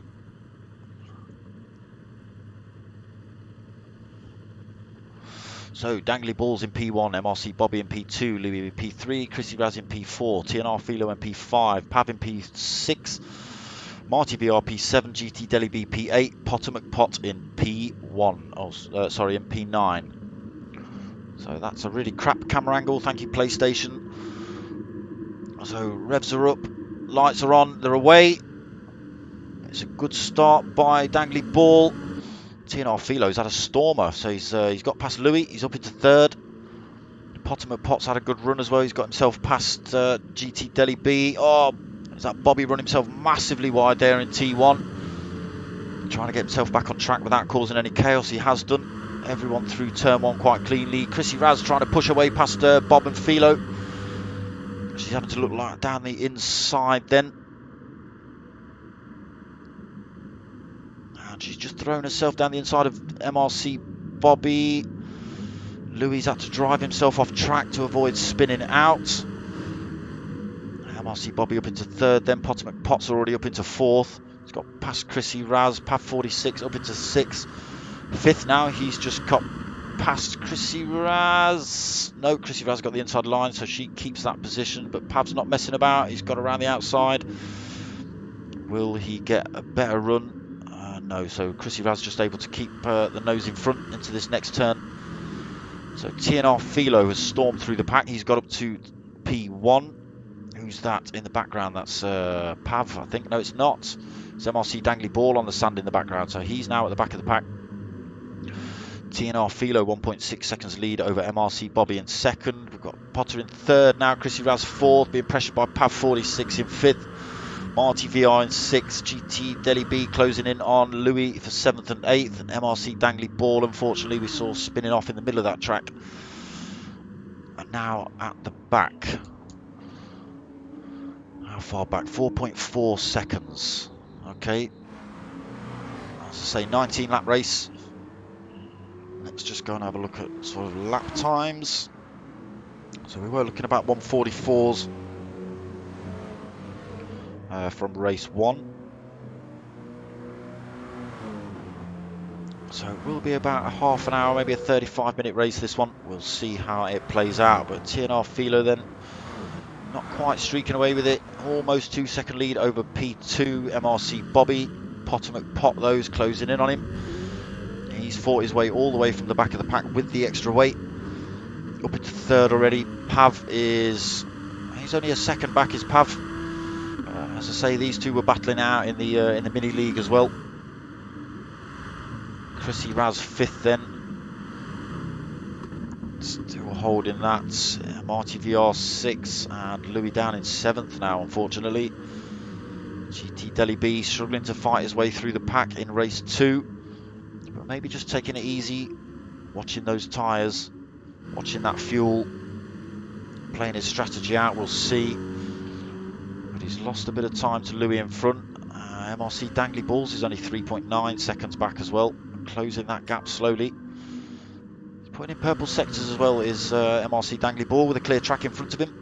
S1: So, Dangly Balls in P1, MRC Bobby in P2, Louis in P3, Chrissy Raz in P4, TNR Philo in P5, Pav in P6, Marty VR P7, GT Deli B P8, Potter McPot in P1. Oh, sorry, in P9. So that's a really crap camera angle. Thank you, PlayStation. So revs are up, lights are on, they're away. It's a good start by Dangly Ball. TNR Philo's had a stormer, so he's got past Louis. He's up into 3rd. Potter McPot's had a good run as well. He's got himself past GT Deli B. Oh, is that Bobby run himself massively wide there in T1. Trying to get himself back on track without causing any chaos. He has done. Everyone through turn 1 quite cleanly. Chrissy Raz trying to push away past Bob and Philo. She's having to look like down the inside then. And she's just thrown herself down the inside of MRC Bobby. Louis had to drive himself off track to avoid spinning out. MRC Bobby up into 3rd, then Potter McPot's already up into 4th. He's got past Chrissy Raz, Pav 46 up into 6th. 5th now, he's just got past Chrissy Raz. No, Chrissy Raz got the inside line, so she keeps that position, but Pav's not messing about. He's got around the outside. Will he get a better run? No, so Chrissy Raz just able to keep the nose in front into this next turn. So TNR Philo has stormed through the pack. He's got up to P1. Who's that in the background? That's Pav, I think. No, it's not. It's MRC Dangly Ball on the sand in the background. So he's now at the back of the pack. TNR Philo 1.6 seconds lead over MRC Bobby in 2nd. We've got Potter in 3rd now. Chrissy Raz 4th, being pressured by Pav 46 in 5th. Marty VR in 6th, GT Deli B closing in on Louis for 7th and 8th, and MRC Dangly Ball, unfortunately, we saw spinning off in the middle of that track. And now at the back. How far back? 4.4 seconds. Okay. As I say, 19 lap race. Let's just go and have a look at sort of lap times. So we were looking about 144s. From race 1. So it will be about a half an hour, maybe a 35-minute race, this one. We'll see how it plays out. But TNR Philo then not quite streaking away with it. Almost 2-second lead over P2 MRC Bobby. Potomac Pot, those closing in on him. He's fought his way all the way from the back of the pack with the extra weight. Up into third already. Pav is... he's only a second back, is Pav. As I say, these two were battling out in the mini league as well. Chrissy Raz fifth then. Still holding that. Marty VR 6 and Louis down in 7th now, unfortunately. GT Deli B struggling to fight his way through the pack in race 2. But maybe just taking it easy, watching those tyres, watching that fuel, playing his strategy out, we'll see. But he's lost a bit of time to Louis in front. MRC Dangly Balls is only 3.9 seconds back as well, closing that gap slowly. He's putting in purple sectors as well, is MRC Dangly Ball with a clear track in front of him.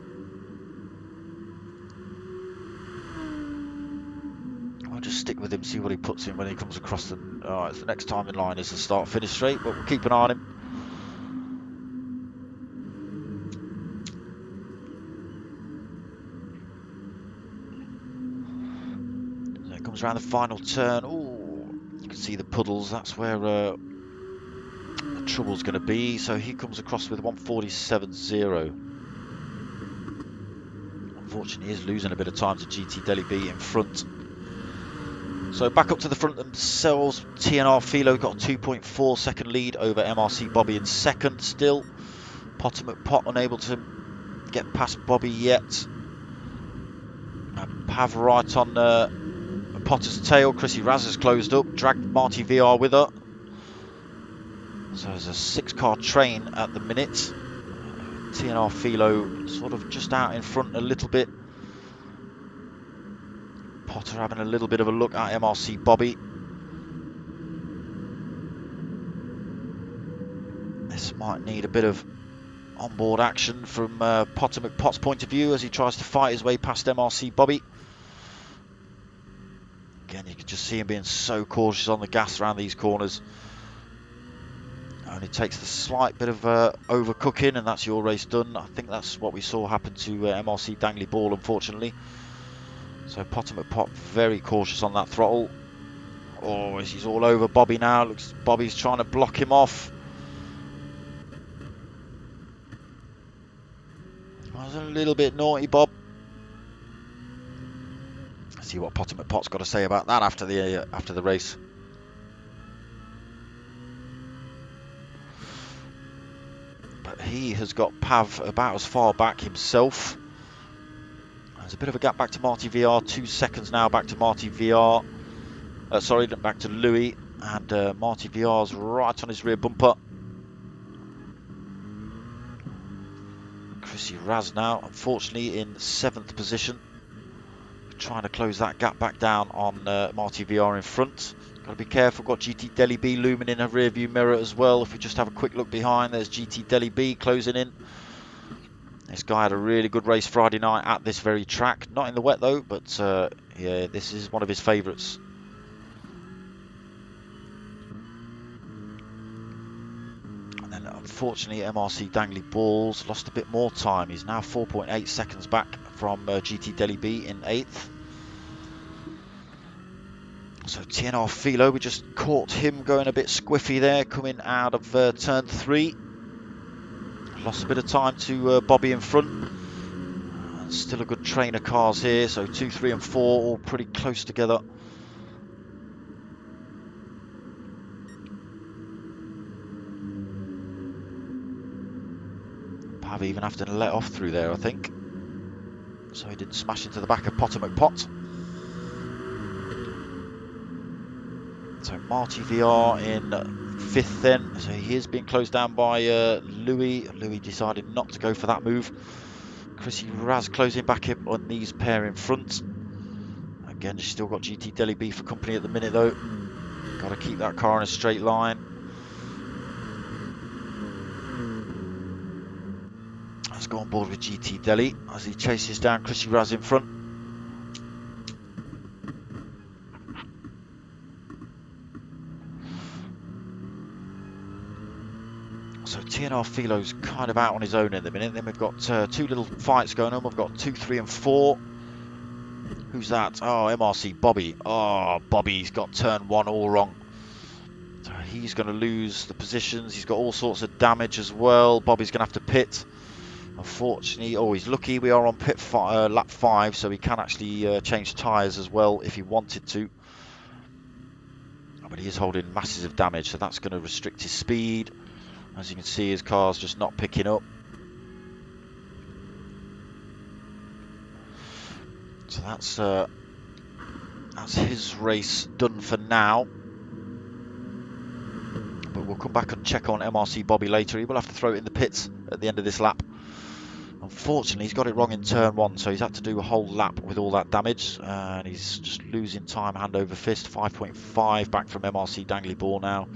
S1: I'll just stick with him, see what he puts in when he comes across the... Alright, the next time in line is the start-finish straight, but we'll keep an eye on him. Comes around the final turn. Ooh, you can see the puddles. That's where the trouble's going to be. So he comes across with 147.0. Unfortunately, he is losing a bit of time to GT Deli B in front. So back up to the front themselves. TNR Philo got a 2.4 second lead over MRC Bobby in second still. Potomac Pot unable to get past Bobby yet. And Pav right on Potter's tail. Chrissy Raz has closed up, dragged Marty VR with her. So there's a 6-car train at the minute. TNR Philo sort of just out in front a little bit. Potter having a little bit of a look at MRC Bobby. This might need a bit of onboard action from Potomac Pot's point of view as he tries to fight his way past MRC Bobby. Again, you can just see him being so cautious on the gas around these corners. Only takes the slight bit of overcooking and that's your race done. I think that's what we saw happen to MRC Dangly Ball, unfortunately. So Potomac Pot very cautious on that throttle. Oh, he's all over Bobby now. Looks Bobby's trying to block him off. That was a little bit naughty, Bob. See what Potomac Pot's got to say about that after the race. But he has got Pav about as far back himself. There's a bit of a gap back to Marty VR. 2 seconds now back to Marty VR. Sorry, back to Louis. And Marty VR's right on his rear bumper. Chrissy Raz now, unfortunately, in 7th position. Trying to close that gap back down on Marty VR in front. Got to be careful. Got GT Deli B looming in her rear view mirror as well. If we just have a quick look behind, there's GT Deli B closing in. This guy had a really good race Friday night at this very track. Not in the wet though, but yeah, this is one of his favourites. And then unfortunately MRC Dangly Balls lost a bit more time. He's now 4.8 seconds back from GT Deli B in 8th. So TNR Philo, we just caught him going a bit squiffy there, coming out of turn 3. Lost a bit of time to Bobby in front. Still a good train of cars here, so 2, 3 and 4 all pretty close together. Pav even having to let off through there, I think. So he didn't smash into the back of Potomac Pot. So Marty VR in 5th then. So he is being closed down by Louis. Louis decided not to go for that move. Chrissy Raz closing back in on these pair in front. Again, she's still got GT Deli B for company at the minute though. Got to keep that car in a straight line. Let's go on board with GT Deli as he chases down Chrissy Raz in front. So TNR Philo's kind of out on his own in the minute. Then we've got two little fights going on. We've got 2, 3 and 4. Who's that? Oh, MRC Bobby. Oh, Bobby's got turn 1 all wrong. So he's going to lose the positions. He's got all sorts of damage as well. Bobby's going to have to pit. Unfortunately, oh, he's lucky we are on lap 5, so he can actually change tyres as well if he wanted to. But he is holding masses of damage, so that's going to restrict his speed. As you can see, his car's just not picking up. So that's his race done for now. But we'll come back and check on MRC Bobby later. He will have to throw it in the pits at the end of this lap. Unfortunately, he's got it wrong in turn 1, so he's had to do a whole lap with all that damage, and he's just losing time hand over fist. 5.5 back from MRC Dangly Ball now,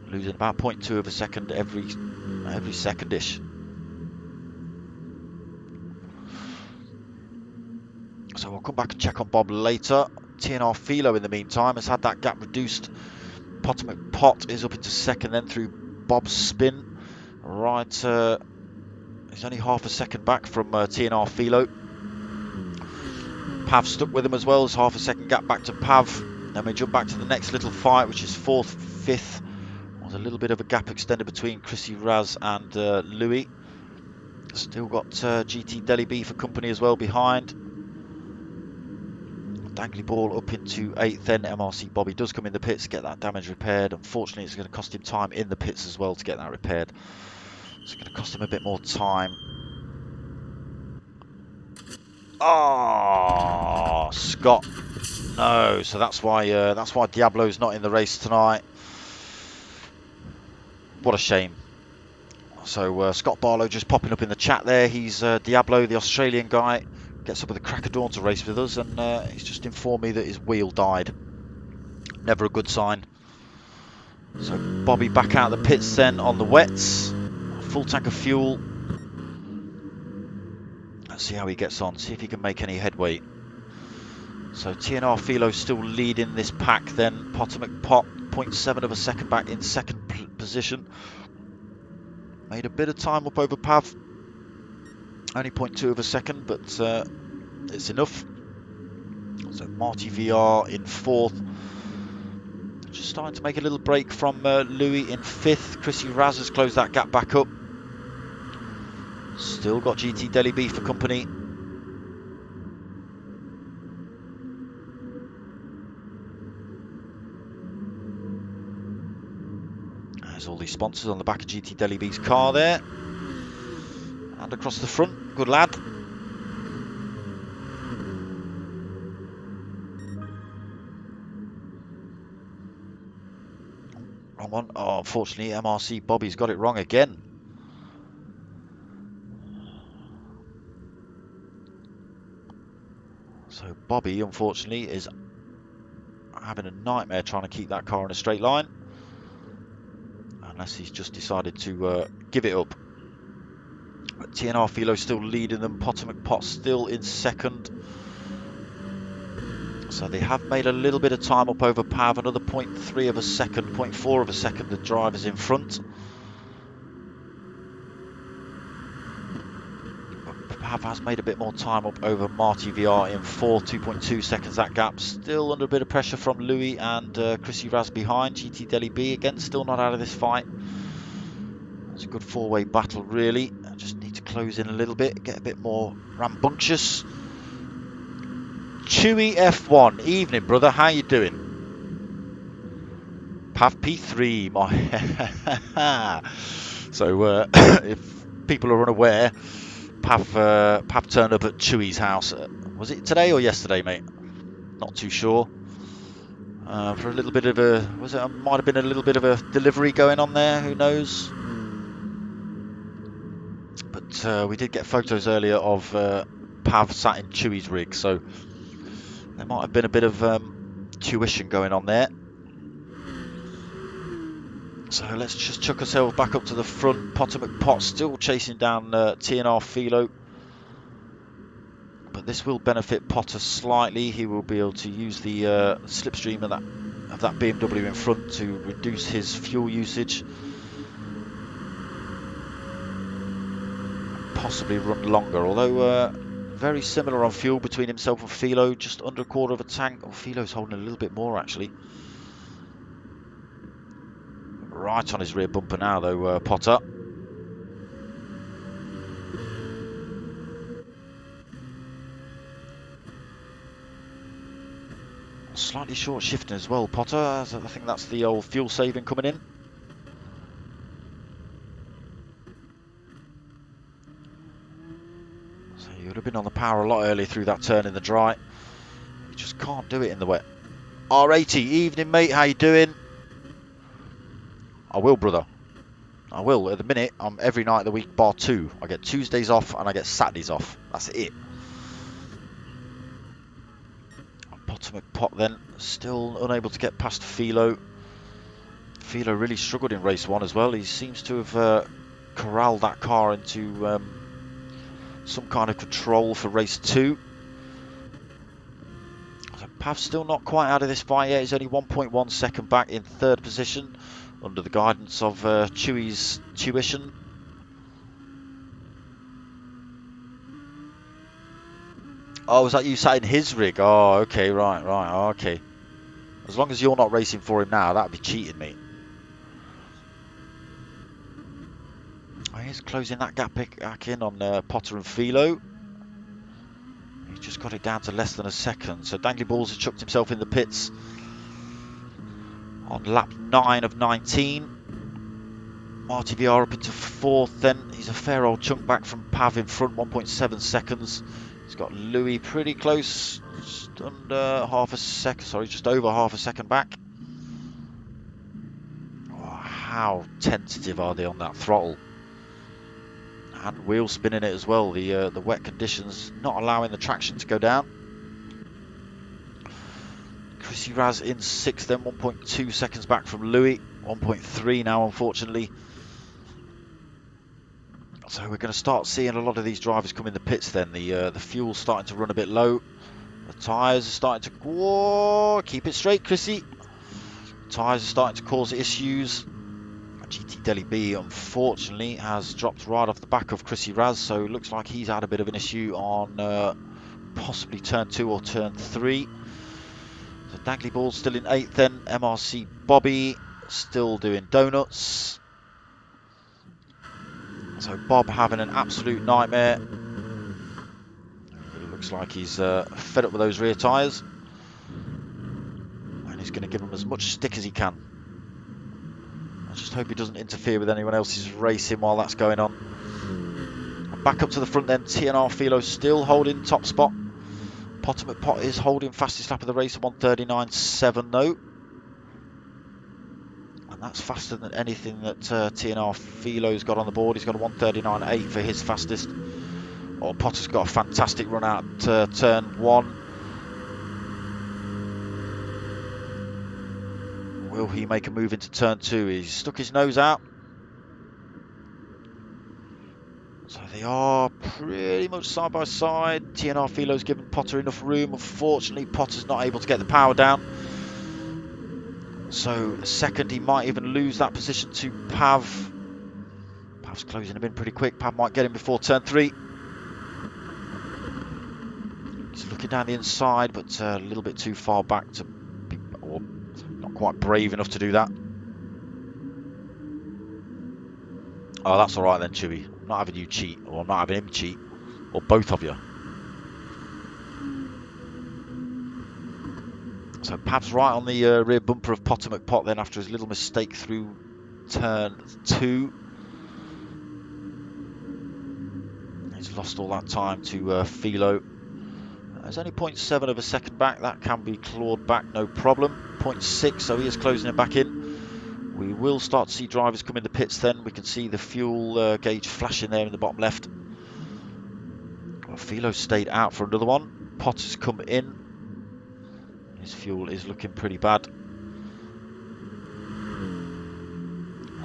S1: losing about 0.2 of a second every second-ish. So we'll come back and check on Bob later. TNR Philo, in the meantime, has had that gap reduced. Potomac Pot is up into second, then through Bob's spin. Right, he's only half a second back from TNR Philo. Pav stuck with him as well. There's half a second gap back to Pav. Then we jump back to the next little fight, which is 4th, 5th. There's a little bit of a gap extended between Chrissy Raz and Louis. Still got GT Deli B for company as well behind. Dangly Ball up into 8th, then MRC Bobby does come in the pits to get that damage repaired. Unfortunately, it's going to cost him time in the pits as well to get that repaired. It's going to cost him a bit more time. Oh, Scott. No, so that's why Diablo's not in the race tonight. What a shame. So Scott Barlow just popping up in the chat there. He's Diablo, the Australian guy. Gets up with the crack of dawn to race with us, and he's just informed me that his wheel died. Never a good sign. So Bobby back out of the pits then on the wets. Full tank of fuel. Let's see how he gets on. See if he can make any headway. So TNR Philo still leading this pack then. Potomac Pot 0.7 of a second back in second position. Made a bit of time up over Pav. Only 0.2 of a second, but it's enough. So Marty VR in 4th. Just starting to make a little break from Louis in 5th. Chrissy Raz has closed that gap back up. Still got GT Deli B for company. There's all these sponsors on the back of GT Deli B's car there. And across the front, good lad. Wrong one. Oh, unfortunately, MRC Bobby's got it wrong again. So Bobby, unfortunately, is having a nightmare trying to keep that car in a straight line. Unless he's just decided to give it up. But TNR Philo still leading them. Potomac Pot still in second. So they have made a little bit of time up over Pav. Another 0.3 of a second, 0.4 of a second. The drivers in front. But Pav has made a bit more time up over Marty VR in 4th. 2.2 seconds that gap. Still under a bit of pressure from Louis and Chrissy Raz behind. GT Deli B again still not out of this fight. It's a good four-way battle really. I just need to close in a little bit, get a bit more rambunctious. Chewy F1, evening brother, how you doing? Pav P3, my so if people are unaware, Pav turned up at Chewy's house. Was it today or yesterday, mate? Not too sure. For a little bit of a, might have been a little bit of a delivery going on there, who knows? But we did get photos earlier of Pav sat in Chewy's rig, so there might have been a bit of tuition going on there. So let's just chuck ourselves back up to the front. Potomac Pot still chasing down TNR Philo. But this will benefit Potter slightly. He will be able to use the slipstream of that BMW in front to reduce his fuel usage. possibly run longer, although very similar on fuel between himself and Philo, just under a quarter of a tank. Oh, Philo's holding a little bit more actually. Right on his rear bumper now though, Potter. Slightly short shifting as well, Potter. I think that's the old fuel saving coming in. So you would have been on the power a lot earlier through that turn in the dry. You just can't do it in the wet. R80, evening mate, how you doing? I will, brother. I will. At the minute, I'm every night of the week bar 2. I get Tuesdays off and I get Saturdays off. That's it. Potter McPot then, still unable to get past Philo. Philo really struggled in race 1 as well. He seems to have corralled that car into some kind of control for race 2. So Pav's still not quite out of this fight yet. He's only 1.1 second back in 3rd position under the guidance of Chewy's tuition. Oh, was that you sat in his rig? Oh, okay, right, okay. As long as you're not racing for him now, that'd be cheating, mate. Oh, he's closing that gap back in on Potter and Philo. He's just got it down to less than a second. So Dangly Balls has chucked himself in the pits on lap 9 of 19. Marty VR up into 4th then. He's a fair old chunk back from Pav in front, 1.7 seconds. He's got Louis pretty close, just under half a second, sorry, just over half a second back. Oh, how tentative are they on that throttle? And wheel spinning it as well. The wet conditions not allowing the traction to go down. Chrissy Raz in 6th then, 1.2 seconds back from Louis. 1.3 now, unfortunately. So we're going to start seeing a lot of these drivers come in the pits then. The fuel's starting to run a bit low. The tyres are starting to... Whoa, keep it straight, Chrissy. The tyres are starting to cause issues. GT Deli B, unfortunately, has dropped right off the back of Chrissy Raz, so it looks like he's had a bit of an issue on possibly turn 2 or turn 3. So Dangly Ball's still in 8th then. MRC Bobby still doing donuts. So Bob having an absolute nightmare. It looks like he's fed up with those rear tyres. And he's going to give them as much stick as he can. I just hope he doesn't interfere with anyone else's racing while that's going on. And back up to the front then, TNR Philo still holding top spot. Potter McPot is holding fastest lap of the race at 1:39.7 though. And that's faster than anything that TNR Philo's got on the board. He's got a 1:39.8 for his fastest. Oh, Potter's got a fantastic run out turn 1. Will he make a move into turn 2? He's stuck his nose out. So they are pretty much side by side. TNR Philo's given Potter enough room. Unfortunately, Potter's not able to get the power down. So second, he might even lose that position to Pav. Pav's closing him in pretty quick. Pav might get him before turn 3. He's looking down the inside, but a little bit too far back to be, or not quite brave enough to do that. Oh, that's all right then, Chewy. I'm not having you cheat, or I'm not having him cheat, or both of you. So Pav's right on the rear bumper of Potter McPot then after his little mistake through turn 2. He's lost all that time to Philo. There's only 0.7 of a second back. That can be clawed back, no problem. 0.6, so he is closing it back in. We will start to see drivers come in the pits then. We can see the fuel gauge flashing there in the bottom left. Well, Philo stayed out for another one. Potter's come in. His fuel is looking pretty bad.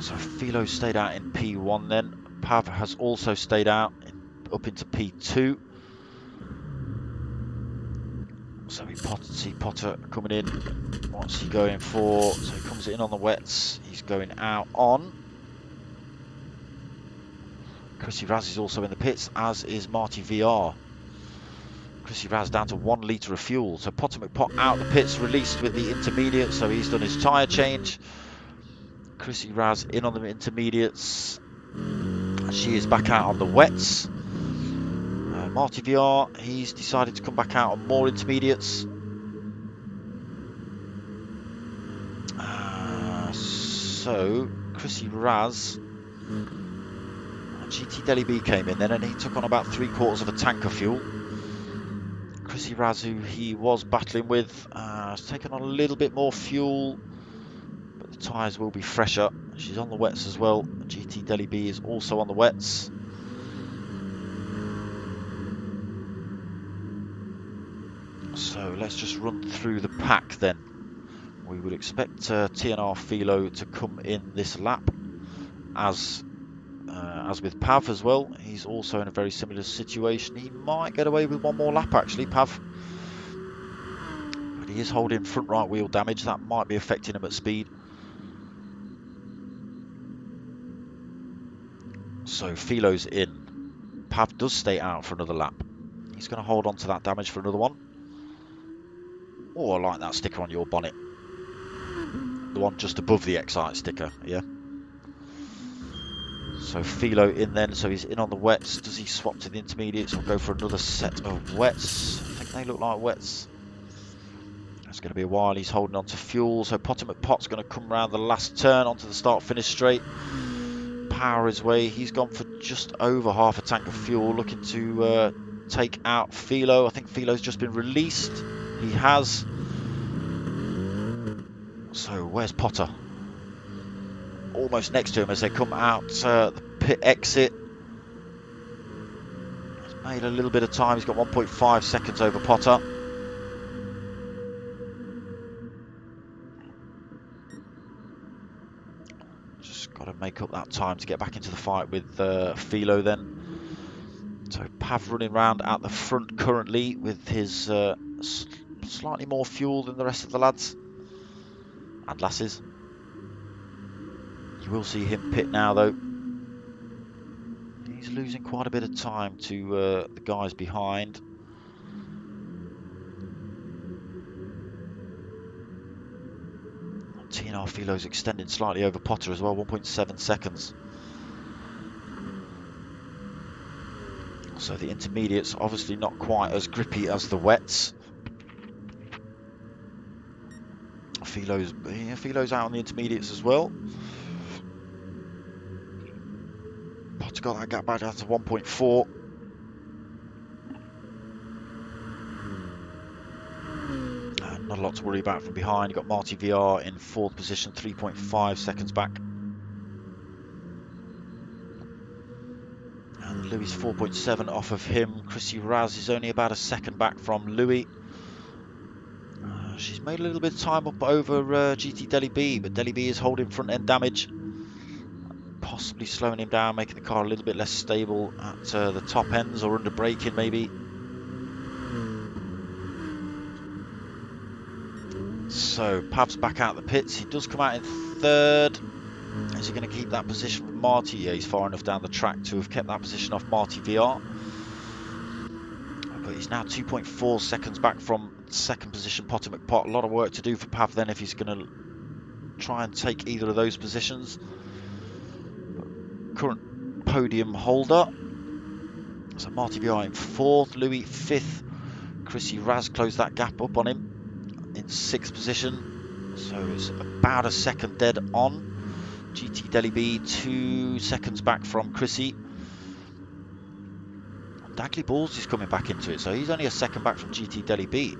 S1: So Philo stayed out in P1 then. Pav has also stayed out up into P2. So we see Potter coming in. What's he going for? So he comes in on the wets. He's going out on Chrissy Raz is also in the pits, as is Marty VR. Chrissy Raz down to 1 litre of fuel. So Potter McPot out the pits, released with the intermediate, so he's done his tyre change. Chrissy Raz in on the intermediates. She is back out on the wets. Marty VR, he's decided to come back out on more intermediates. So Chrissy Raz, GT Deli B came in then, and he took on about 3/4 of a tank of fuel. Chrissy Raz, who he was battling with, has taken on a little bit more fuel, but the tyres will be fresher. She's on the wets as well. GT Deli B is also on the wets. So let's just run through the pack then. We would expect TNR Philo to come in this lap, as with Pav as well. He's also in a very similar situation. He might get away with one more lap actually, Pav. But he is holding front right wheel damage. That might be affecting him at speed. So Philo's in. Pav does stay out for another lap. He's going to hold on to that damage for another one. Oh, I like that sticker on your bonnet. The one just above the Excite sticker, yeah. So Philo in then, so he's in on the wets. Does he swap to the intermediates or go for another set of wets? I think they look like wets. It's going to be a while. He's holding on to fuel. So Potter McPot's going to come around the last turn onto the start-finish straight. Power his way. He's gone for just over half a tank of fuel, looking to take out Philo. I think Philo's just been released. He has. So where's Potter? Almost next to him as they come out the pit exit. He's made a little bit of time. He's got 1.5 seconds over Potter. Just got to make up that time to get back into the fight with Philo then. So Pav running around at the front currently with his slightly more fuel than the rest of the lads and lasses. You will see him pit now though. He's losing quite a bit of time to the guys behind. TNR Philo's extending slightly over Potter as well, 1.7 seconds. So the intermediates obviously not quite as grippy as the wets. Philo's out on the intermediates as well. Potter got that gap back down to 1.4. Not a lot to worry about from behind. You've got Marty VR in 4th position, 3.5 seconds back. And Louis 4.7 off of him. Chrissy Raz is only about a second back from Louis. She's made a little bit of time up over GT Deli B, but Deli B is holding front end damage. Possibly slowing him down, making the car a little bit less stable at the top ends or under braking maybe. So Pav's back out the pits. He does come out in 3rd. Is he going to keep that position with Marty? Yeah, he's far enough down the track to have kept that position off Marty VR. But he's now 2.4 seconds back from 2nd position Potter McPot. A lot of work to do for Pav then if he's going to try and take either of those positions. Current podium holder. So Marty VR in 4th, Louis 5th. Chrissy Raz closed that gap up on him in 6th position. So it's about a second dead on. GT Deli B 2 seconds back from Chrissy. Dagley Balls is coming back into it, so he's only a second back from GT Deli B.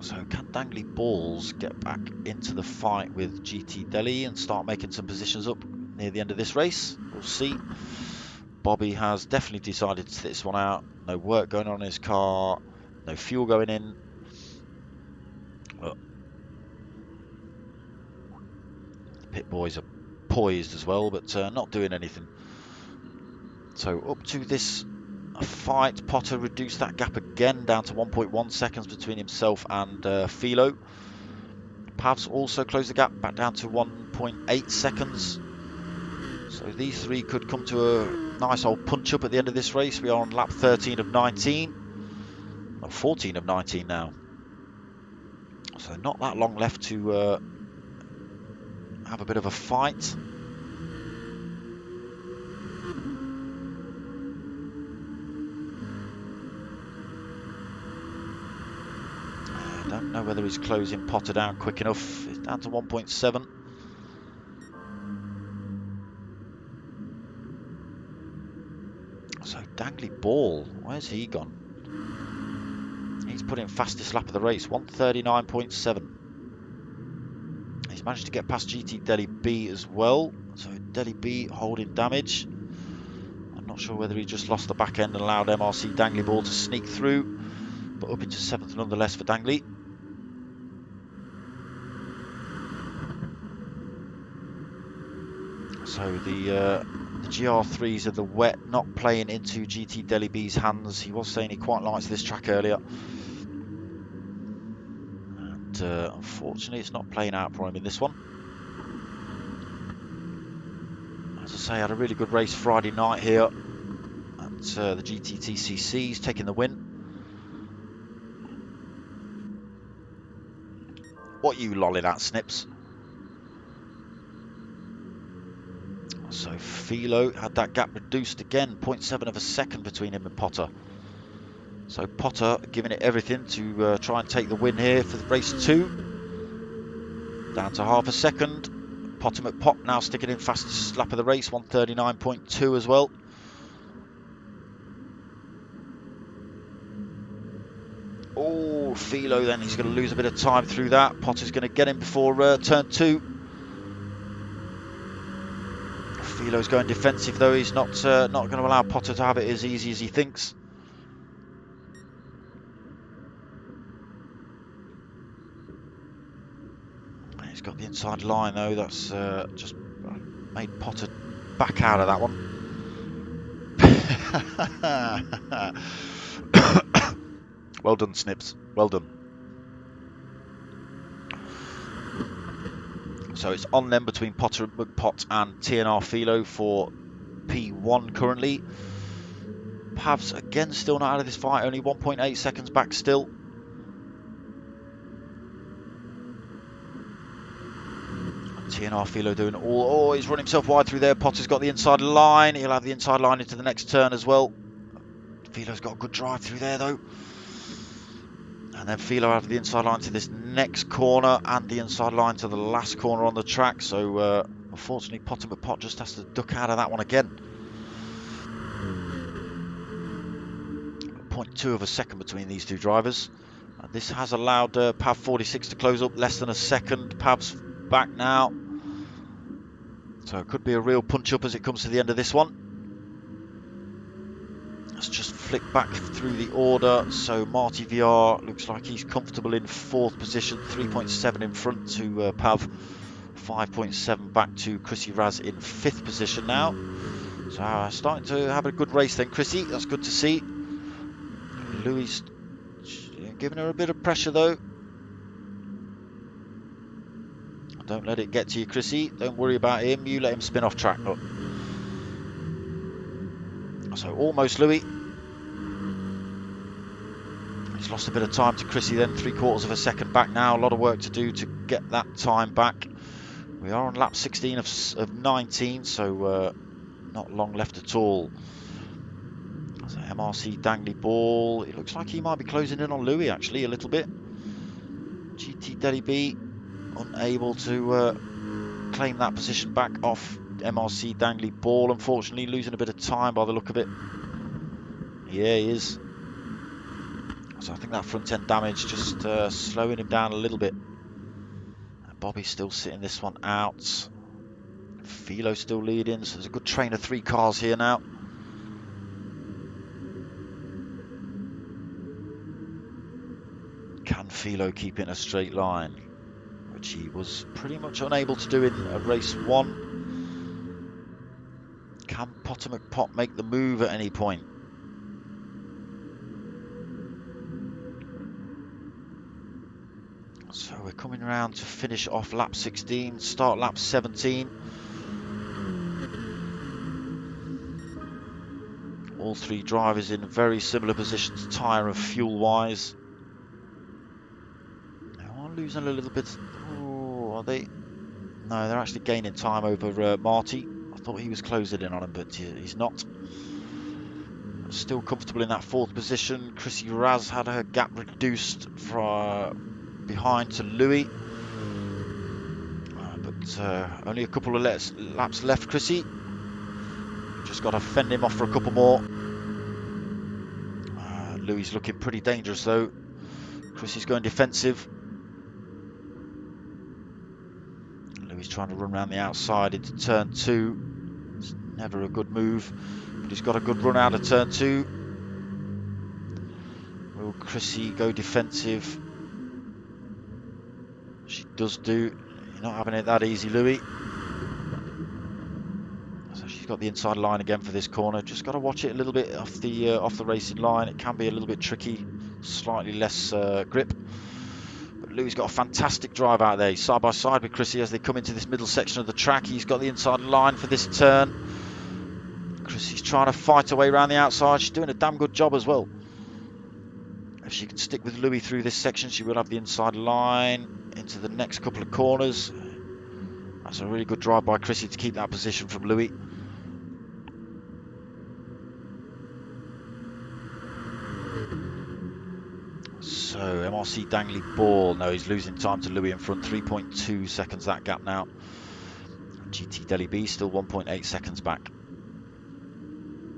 S1: So can Dangly Balls get back into the fight with GT Deli and start making some positions up near the end of this race? We'll see. Bobby has definitely decided to sit this one out. No work going on in his car, no fuel going in. Look. The pit boys are poised as well, but not doing anything. So up to this fight, Potter reduced that gap again down to 1.1 seconds between himself and Philo. Pav's also closed the gap back down to 1.8 seconds. So these three could come to a nice old punch up at the end of this race. We are on lap 13 of 19. Or 14 of 19 now. So not that long left to have a bit of a fight. I don't know whether he's closing Potter down quick enough. It's down to 1.7. So Dangly Ball, where's he gone? He's put in fastest lap of the race, 1:39.7. He's managed to get past GT Delhi B as well. So Delhi B holding damage. I'm not sure whether he just lost the back end and allowed MRC Dangly Ball to sneak through, but up into 7th nonetheless for Dangly. So the GR3s of the wet not playing into GT Delhi B's hands. He was saying he quite likes this track earlier. And unfortunately it's not playing out for him in this one. As I say, I had a really good race Friday night here at the GTTCCs, taking the win. What you lolling at, Snips? So Philo had that gap reduced again, 0.7 of a second between him and Potter. So Potter giving it everything to try and take the win here for race 2. Down to half a second. Potter McPop now sticking in fastest lap of the race, 1:39.2 as well. Oh, Philo then, he's going to lose a bit of time through that. Potter's going to get him before turn 2. Philo's going defensive though, he's not going to allow Potter to have it as easy as he thinks. He's got the inside line though, that's just made Potter back out of that one. Well done, Snips, well done. So it's on then between Potter and McPot and TNR Philo for P1 currently. Pav's again still not out of this fight, only 1.8 seconds back still. TNR Philo doing all. Oh, he's run himself wide through there. Potter's got the inside line. He'll have the inside line into the next turn as well. Philo's got a good drive through there though. And then Philo out of the inside line to this next corner and the inside line to the last corner on the track. So unfortunately Potter McPot just has to duck out of that one again. 0.2 of a second between these two drivers. And this has allowed Pav 46 to close up less than a second. Pav's back now. So it could be a real punch up as it comes to the end of this one. Let's just flick back through the order. So Marty VR looks like he's comfortable in 4th position, 3.7 in front to Pav, 5.7 back to Chrissy Raz in 5th position now. So starting to have a good race then, Chrissy. That's good to see. Louis giving her a bit of pressure though. Don't let it get to you, Chrissy. Don't worry about him. You let him spin off track. Look. So almost Louis. He's lost a bit of time to Chrissy then. 3/4 of a second back now. A lot of work to do to get that time back. We are on lap 16 of 19, so not long left at all. So MRC Dangly Ball. It looks like he might be closing in on Louis actually a little bit. GT Delhi B unable to claim that position back off MRC Dangly Ball, unfortunately losing a bit of time by the look of it. Yeah, he is. So I think that front end damage just slowing him down a little bit. And Bobby's still sitting this one out. Philo still leading, so there's a good train of 3 cars here now. Can Philo keep it in a straight line? Which he was pretty much unable to do in race 1. Can Potter McPot make the move at any point? So we're coming around to finish off lap 16, start lap 17. All three drivers in very similar positions, tyre and fuel-wise. They are losing a little bit. Oh, are they? No, they're actually gaining time over Marty. I thought he was closing in on him, but he's not. Still comfortable in that fourth position. Chrissy Raz had her gap reduced from behind to Louis. But only a couple of laps left, Chrissy. Just got to fend him off for a couple more. Louis looking pretty dangerous though. Chrissy's going defensive. Louis trying to run around the outside into turn 2. It's never a good move, but he's got a good run out of turn 2. Will Chrissy go defensive? She does do. You're not having it that easy, Louis. So she's got the inside line again for this corner. Just got to watch it a little bit off the racing line. It can be a little bit tricky, slightly less grip. But Louis got a fantastic drive out there. He's side by side with Chrissy as they come into this middle section of the track. He's got the inside line for this turn. Chrissy's trying to fight her way around the outside. She's doing a damn good job as well. If she can stick with Louis through this section, she will have the inside line into the next couple of corners. That's a really good drive by Chrissy to keep that position from Louis. So MRC Dangley Ball, no, he's losing time to Louis in front, 3.2 seconds that gap now. GT Delhi B still 1.8 seconds back.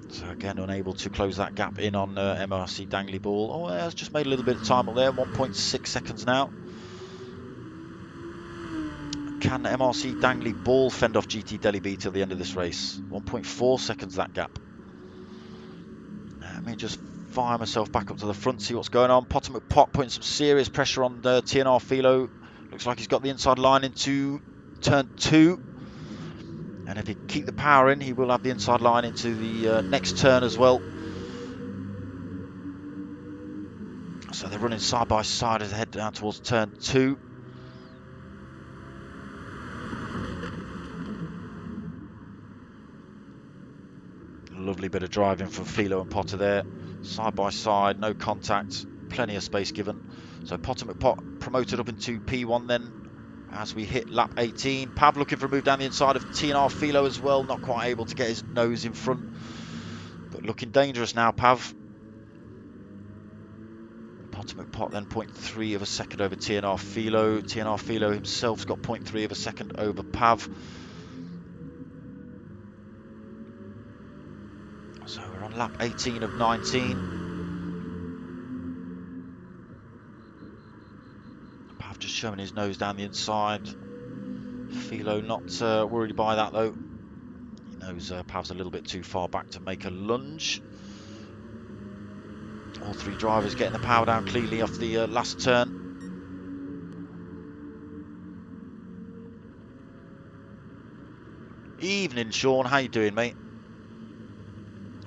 S1: So again, unable to close that gap in on MRC Dangley Ball. Oh, yeah, it's just made a little bit of time up there, 1.6 seconds now. Can MRC Dangley Ball fend off GT Delhi B till the end of this race? 1.4 seconds that gap. Let me just fire myself back up to the front, see what's going on. Potomac Pot putting some serious pressure on TNR Philo. Looks like he's got the inside line into turn 2. And if he can keep the power in, he will have the inside line into the next turn as well. So they're running side by side as they head down towards turn 2. Lovely bit of driving from Philo and Potter there. Side by side, no contact, plenty of space given. So Potter McPot promoted up into P1 then as we hit lap 18. Pav looking for a move down the inside of TNR Philo as well. Not quite able to get his nose in front, but looking dangerous now, Pav. Potter McPot then 0.3 of a second over TNR Philo. TNR Philo himself's got 0.3 of a second over Pav. So we're on lap 18 of 19. Pav just showing his nose down the inside. Philo not worried by that though. He knows Pav's a little bit too far back to make a lunge. All three drivers getting the power down cleanly off the last turn. Evening, Sean. How you doing, mate?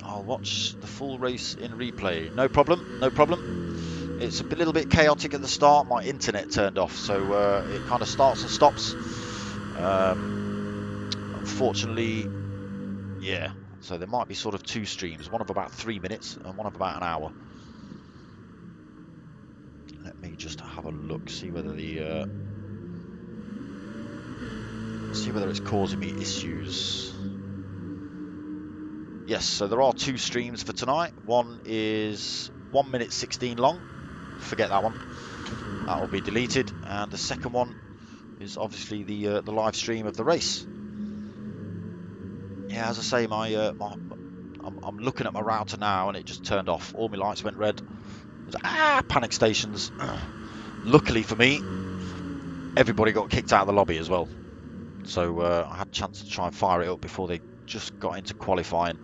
S1: I'll watch the full race in replay. No problem, no problem. It's a little bit chaotic at the start. My internet turned off, so it kind of starts and stops. Unfortunately, yeah. So there might be sort of 2 streams, one of about 3 minutes and one of about an hour. Let me just have a look, see whether it's causing me issues. Yes, so there are 2 streams for tonight. One is 1 minute 16 long. Forget that one. That will be deleted. And the second one is obviously the live stream of the race. Yeah, as I say, I'm looking at my router now and it just turned off. All my lights went red. Panic stations. Luckily for me, everybody got kicked out of the lobby as well. So I had a chance to try and fire it up before they just got into qualifying.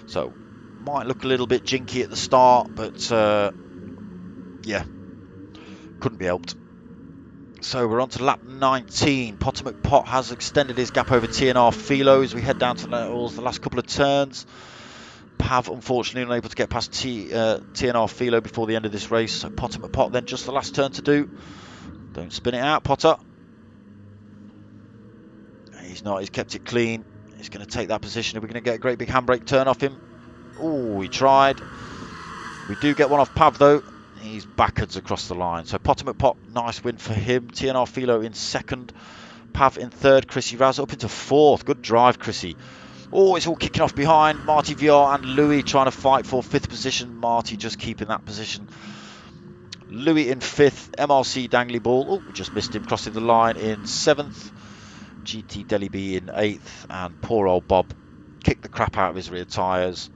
S1: So might look a little bit jinky at the start, but yeah, couldn't be helped. So we're on to lap 19. Potomac Pot has extended his gap over TNR Philo as we head down to the last couple of turns. Pav unfortunately unable to get past TNR Philo before the end of this race. So Potomac Pot then just the last turn to do. Don't spin it out, Potter. He's not. He's kept it clean. He's going to take that position. Are we going to get a great big handbrake turn off him? Oh, he tried. We do get one off Pav, though. He's backwards across the line. So Potter McPot, nice win for him. TNR Philo in second. Pav in third. Chrissy Raz up into fourth. Good drive, Chrissy. Oh, it's all kicking off behind. Marty VR and Louis trying to fight for fifth position. Marty just keeping that position. Louis in fifth. MRC Dangly Ball. Oh, we just missed him crossing the line in seventh. GT Deli B in eighth. And poor old Bob kicked the crap out of his rear tyres.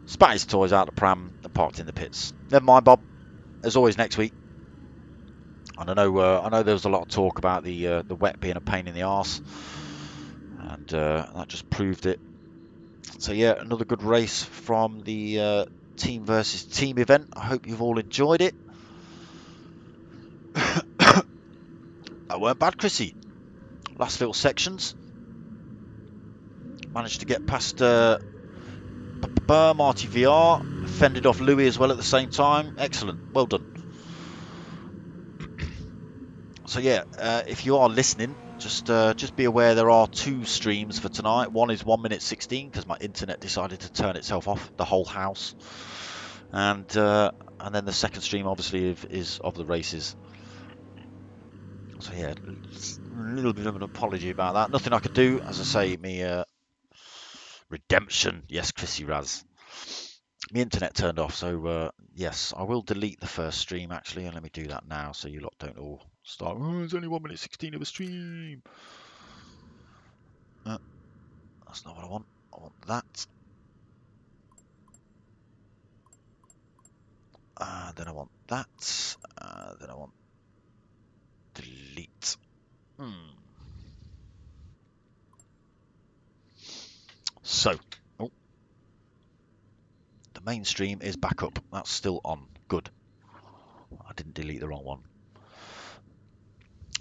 S1: Spat his toys out the pram and parked in the pits. Never mind, Bob. As always, next week. And I know there was a lot of talk about the wet being a pain in the arse. And that just proved it. So yeah, another good race from the team versus team event. I hope you've all enjoyed it. That weren't bad, Chrissy. Last little sections. Managed to get past Marty VR. Fended off Louis as well at the same time. Excellent. Well done. So yeah, if you are listening, just be aware there are two streams for tonight. One is 1 minute 16 because my internet decided to turn itself off, the whole house. And then the second stream obviously is of the races. So yeah, a little bit of an apology about that. Nothing I could do. As I say, me redemption. Yes, Chrissy Raz. My internet turned off, so yes, I will delete the first stream actually, and let me do that now so you lot don't all start. Oh, it's only 1 minute 16 of a stream. That's not what I want. I want that. Then I want that. Then I want delete. So, oh, the main stream is back up. That's still on. Good. I didn't delete the wrong one.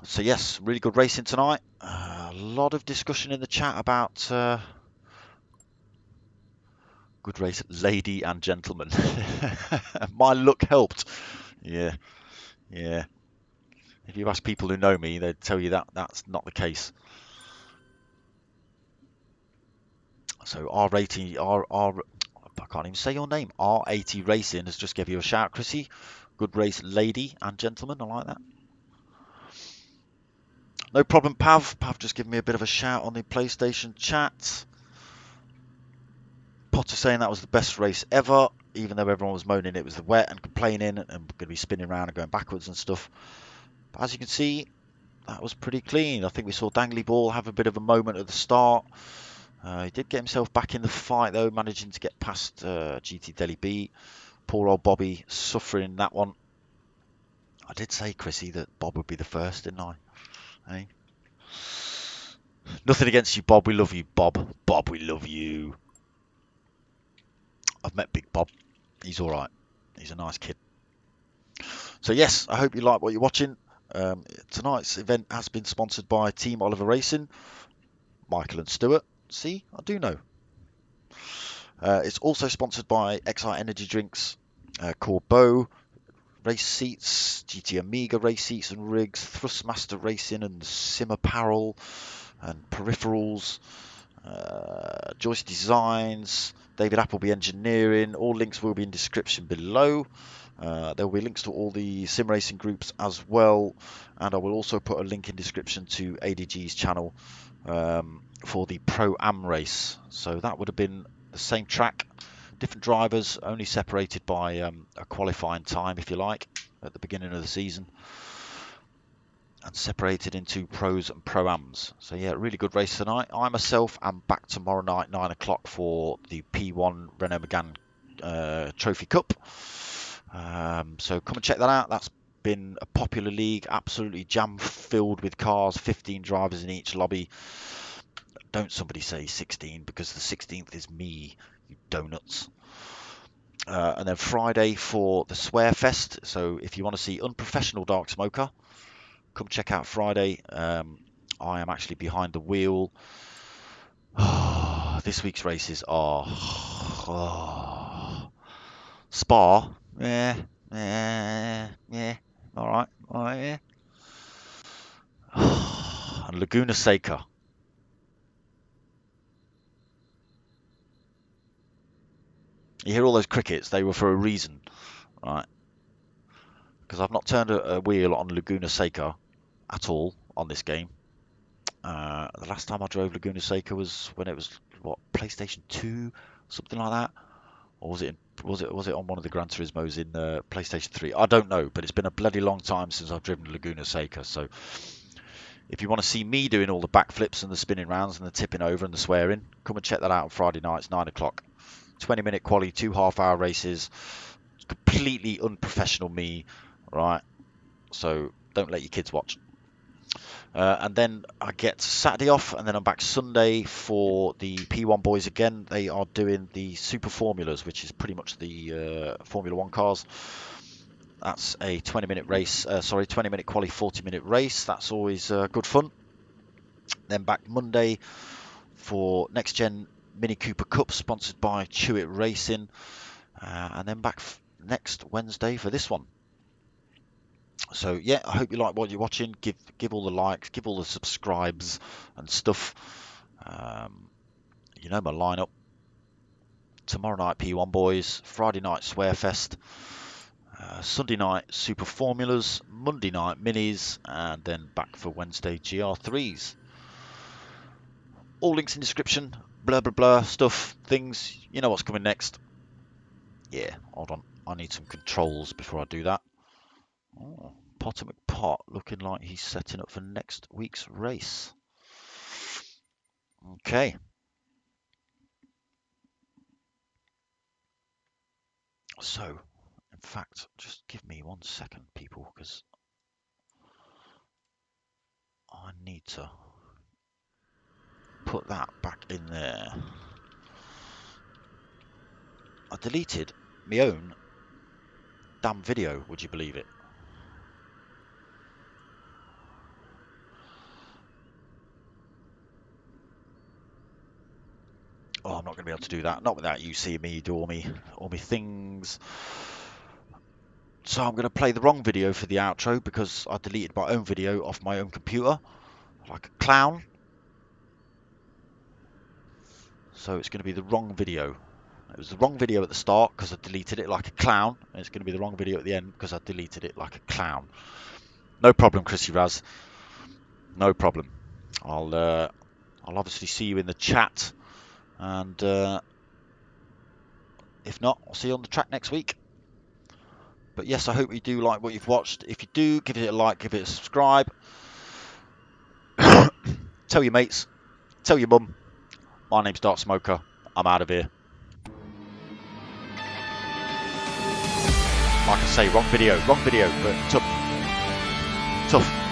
S1: So yes, really good racing tonight. A lot of discussion in the chat about good race, lady and gentleman. My luck helped. Yeah. If you ask people who know me, they'd tell you that that's not the case. So I can't even say your name. R80 Racing has just gave you a shout, Chrissy. Good race, lady and gentleman. I like that. No problem, Pav. Pav just gave me a bit of a shout on the PlayStation chat. Potter saying that was the best race ever, even though everyone was moaning it was wet and complaining and going to be spinning around and going backwards and stuff. But as you can see, that was pretty clean. I think we saw Dangly Ball have a bit of a moment at the start. He did get himself back in the fight though, managing to get past GT Deli B. Poor old Bobby suffering that one. I did say, Chrissy, that Bob would be the first, didn't I? Hey? Nothing against you, Bob. We love you, Bob. Bob, we love you. I've met Big Bob. He's all right. He's a nice kid. So yes, I hope you like what you're watching. Tonight's event has been sponsored by Team Oliver Racing, Michael and Stuart. See, I do know. It's also sponsored by XI Energy Drinks, Corbeau Race Seats, GT Amiga Race Seats and Rigs, Thrustmaster Racing and Sim Apparel and Peripherals, Joyce Designs, David Appleby Engineering. All links will be in description below. There will be links to all the sim racing groups as well, and I will also put a link in description to Adey Gee's channel for the Pro-Am race. So that would have been the same track, different drivers, only separated by a qualifying time, if you like, at the beginning of the season, and separated into pros and pro-ams. So yeah, really good race tonight. I myself am back tomorrow night, 9 o'clock, for the P1 Renault Megane Trophy Cup. So come and check that out. That's been a popular league, absolutely jam-filled with cars, 15 drivers in each lobby. Don't somebody say 16, because the 16th is me, you donuts. And then Friday for the Swear Fest. So if you want to see Unprofessional Dark Smoker, come check out Friday. I am actually behind the wheel. This week's races are Spa. Yeah. All right. Yeah. and Laguna Seca. You hear all those crickets, they were for a reason, right? Because I've not turned a wheel on Laguna Seca at all on this game. The last time I drove Laguna Seca was when it was, what, PlayStation 2, something like that? Or was it on one of the Gran Turismos in PlayStation 3? I don't know, but it's been a bloody long time since I've driven Laguna Seca. So if you want to see me doing all the backflips and the spinning rounds and the tipping over and the swearing, come and check that out on Friday nights, 9 o'clock. 20-minute quali, 2 half-hour races. Completely unprofessional me, right? So don't let your kids watch. And then I get Saturday off, and then I'm back Sunday for the P1 boys again. They are doing the Super Formulas, which is pretty much the Formula 1 cars. That's a 20-minute race, 20-minute quali, 40-minute race. That's always good fun. Then back Monday for Next Gen Mini Cooper Cup, sponsored by Chewit Racing. And then back next Wednesday for this one. So yeah, I hope you like what you're watching. Give all the likes, give all the subscribes and stuff. You know my lineup. Tomorrow night P1 boys, Friday night Swearfest, Sunday night Super Formulas, Monday night Minis, and then back for Wednesday GR3s. All links in description. Blah blah blah stuff, things. You know what's coming next. Yeah, hold on. I need some controls before I do that. Oh, Potter McPot looking like he's setting up for next week's race. Okay. So, in fact, just give me 1 second, people, because I need to put that back in there. I deleted my own damn video, would you believe it? Oh, I'm not going to be able to do that. Not without you seeing me do all me things. So I'm going to play the wrong video for the outro because I deleted my own video off my own computer, like a clown. So it's going to be the wrong video. It was the wrong video at the start because I deleted it like a clown. And it's going to be the wrong video at the end because I deleted it like a clown. No problem, Chrissy Raz. No problem. I'll obviously see you in the chat. And if not, I'll see you on the track next week. But yes, I hope you do like what you've watched. If you do, give it a like, give it a subscribe. Tell your mates. Tell your mum. My name's Dark Smoker. I'm out of here. Like I say, wrong video, but tough.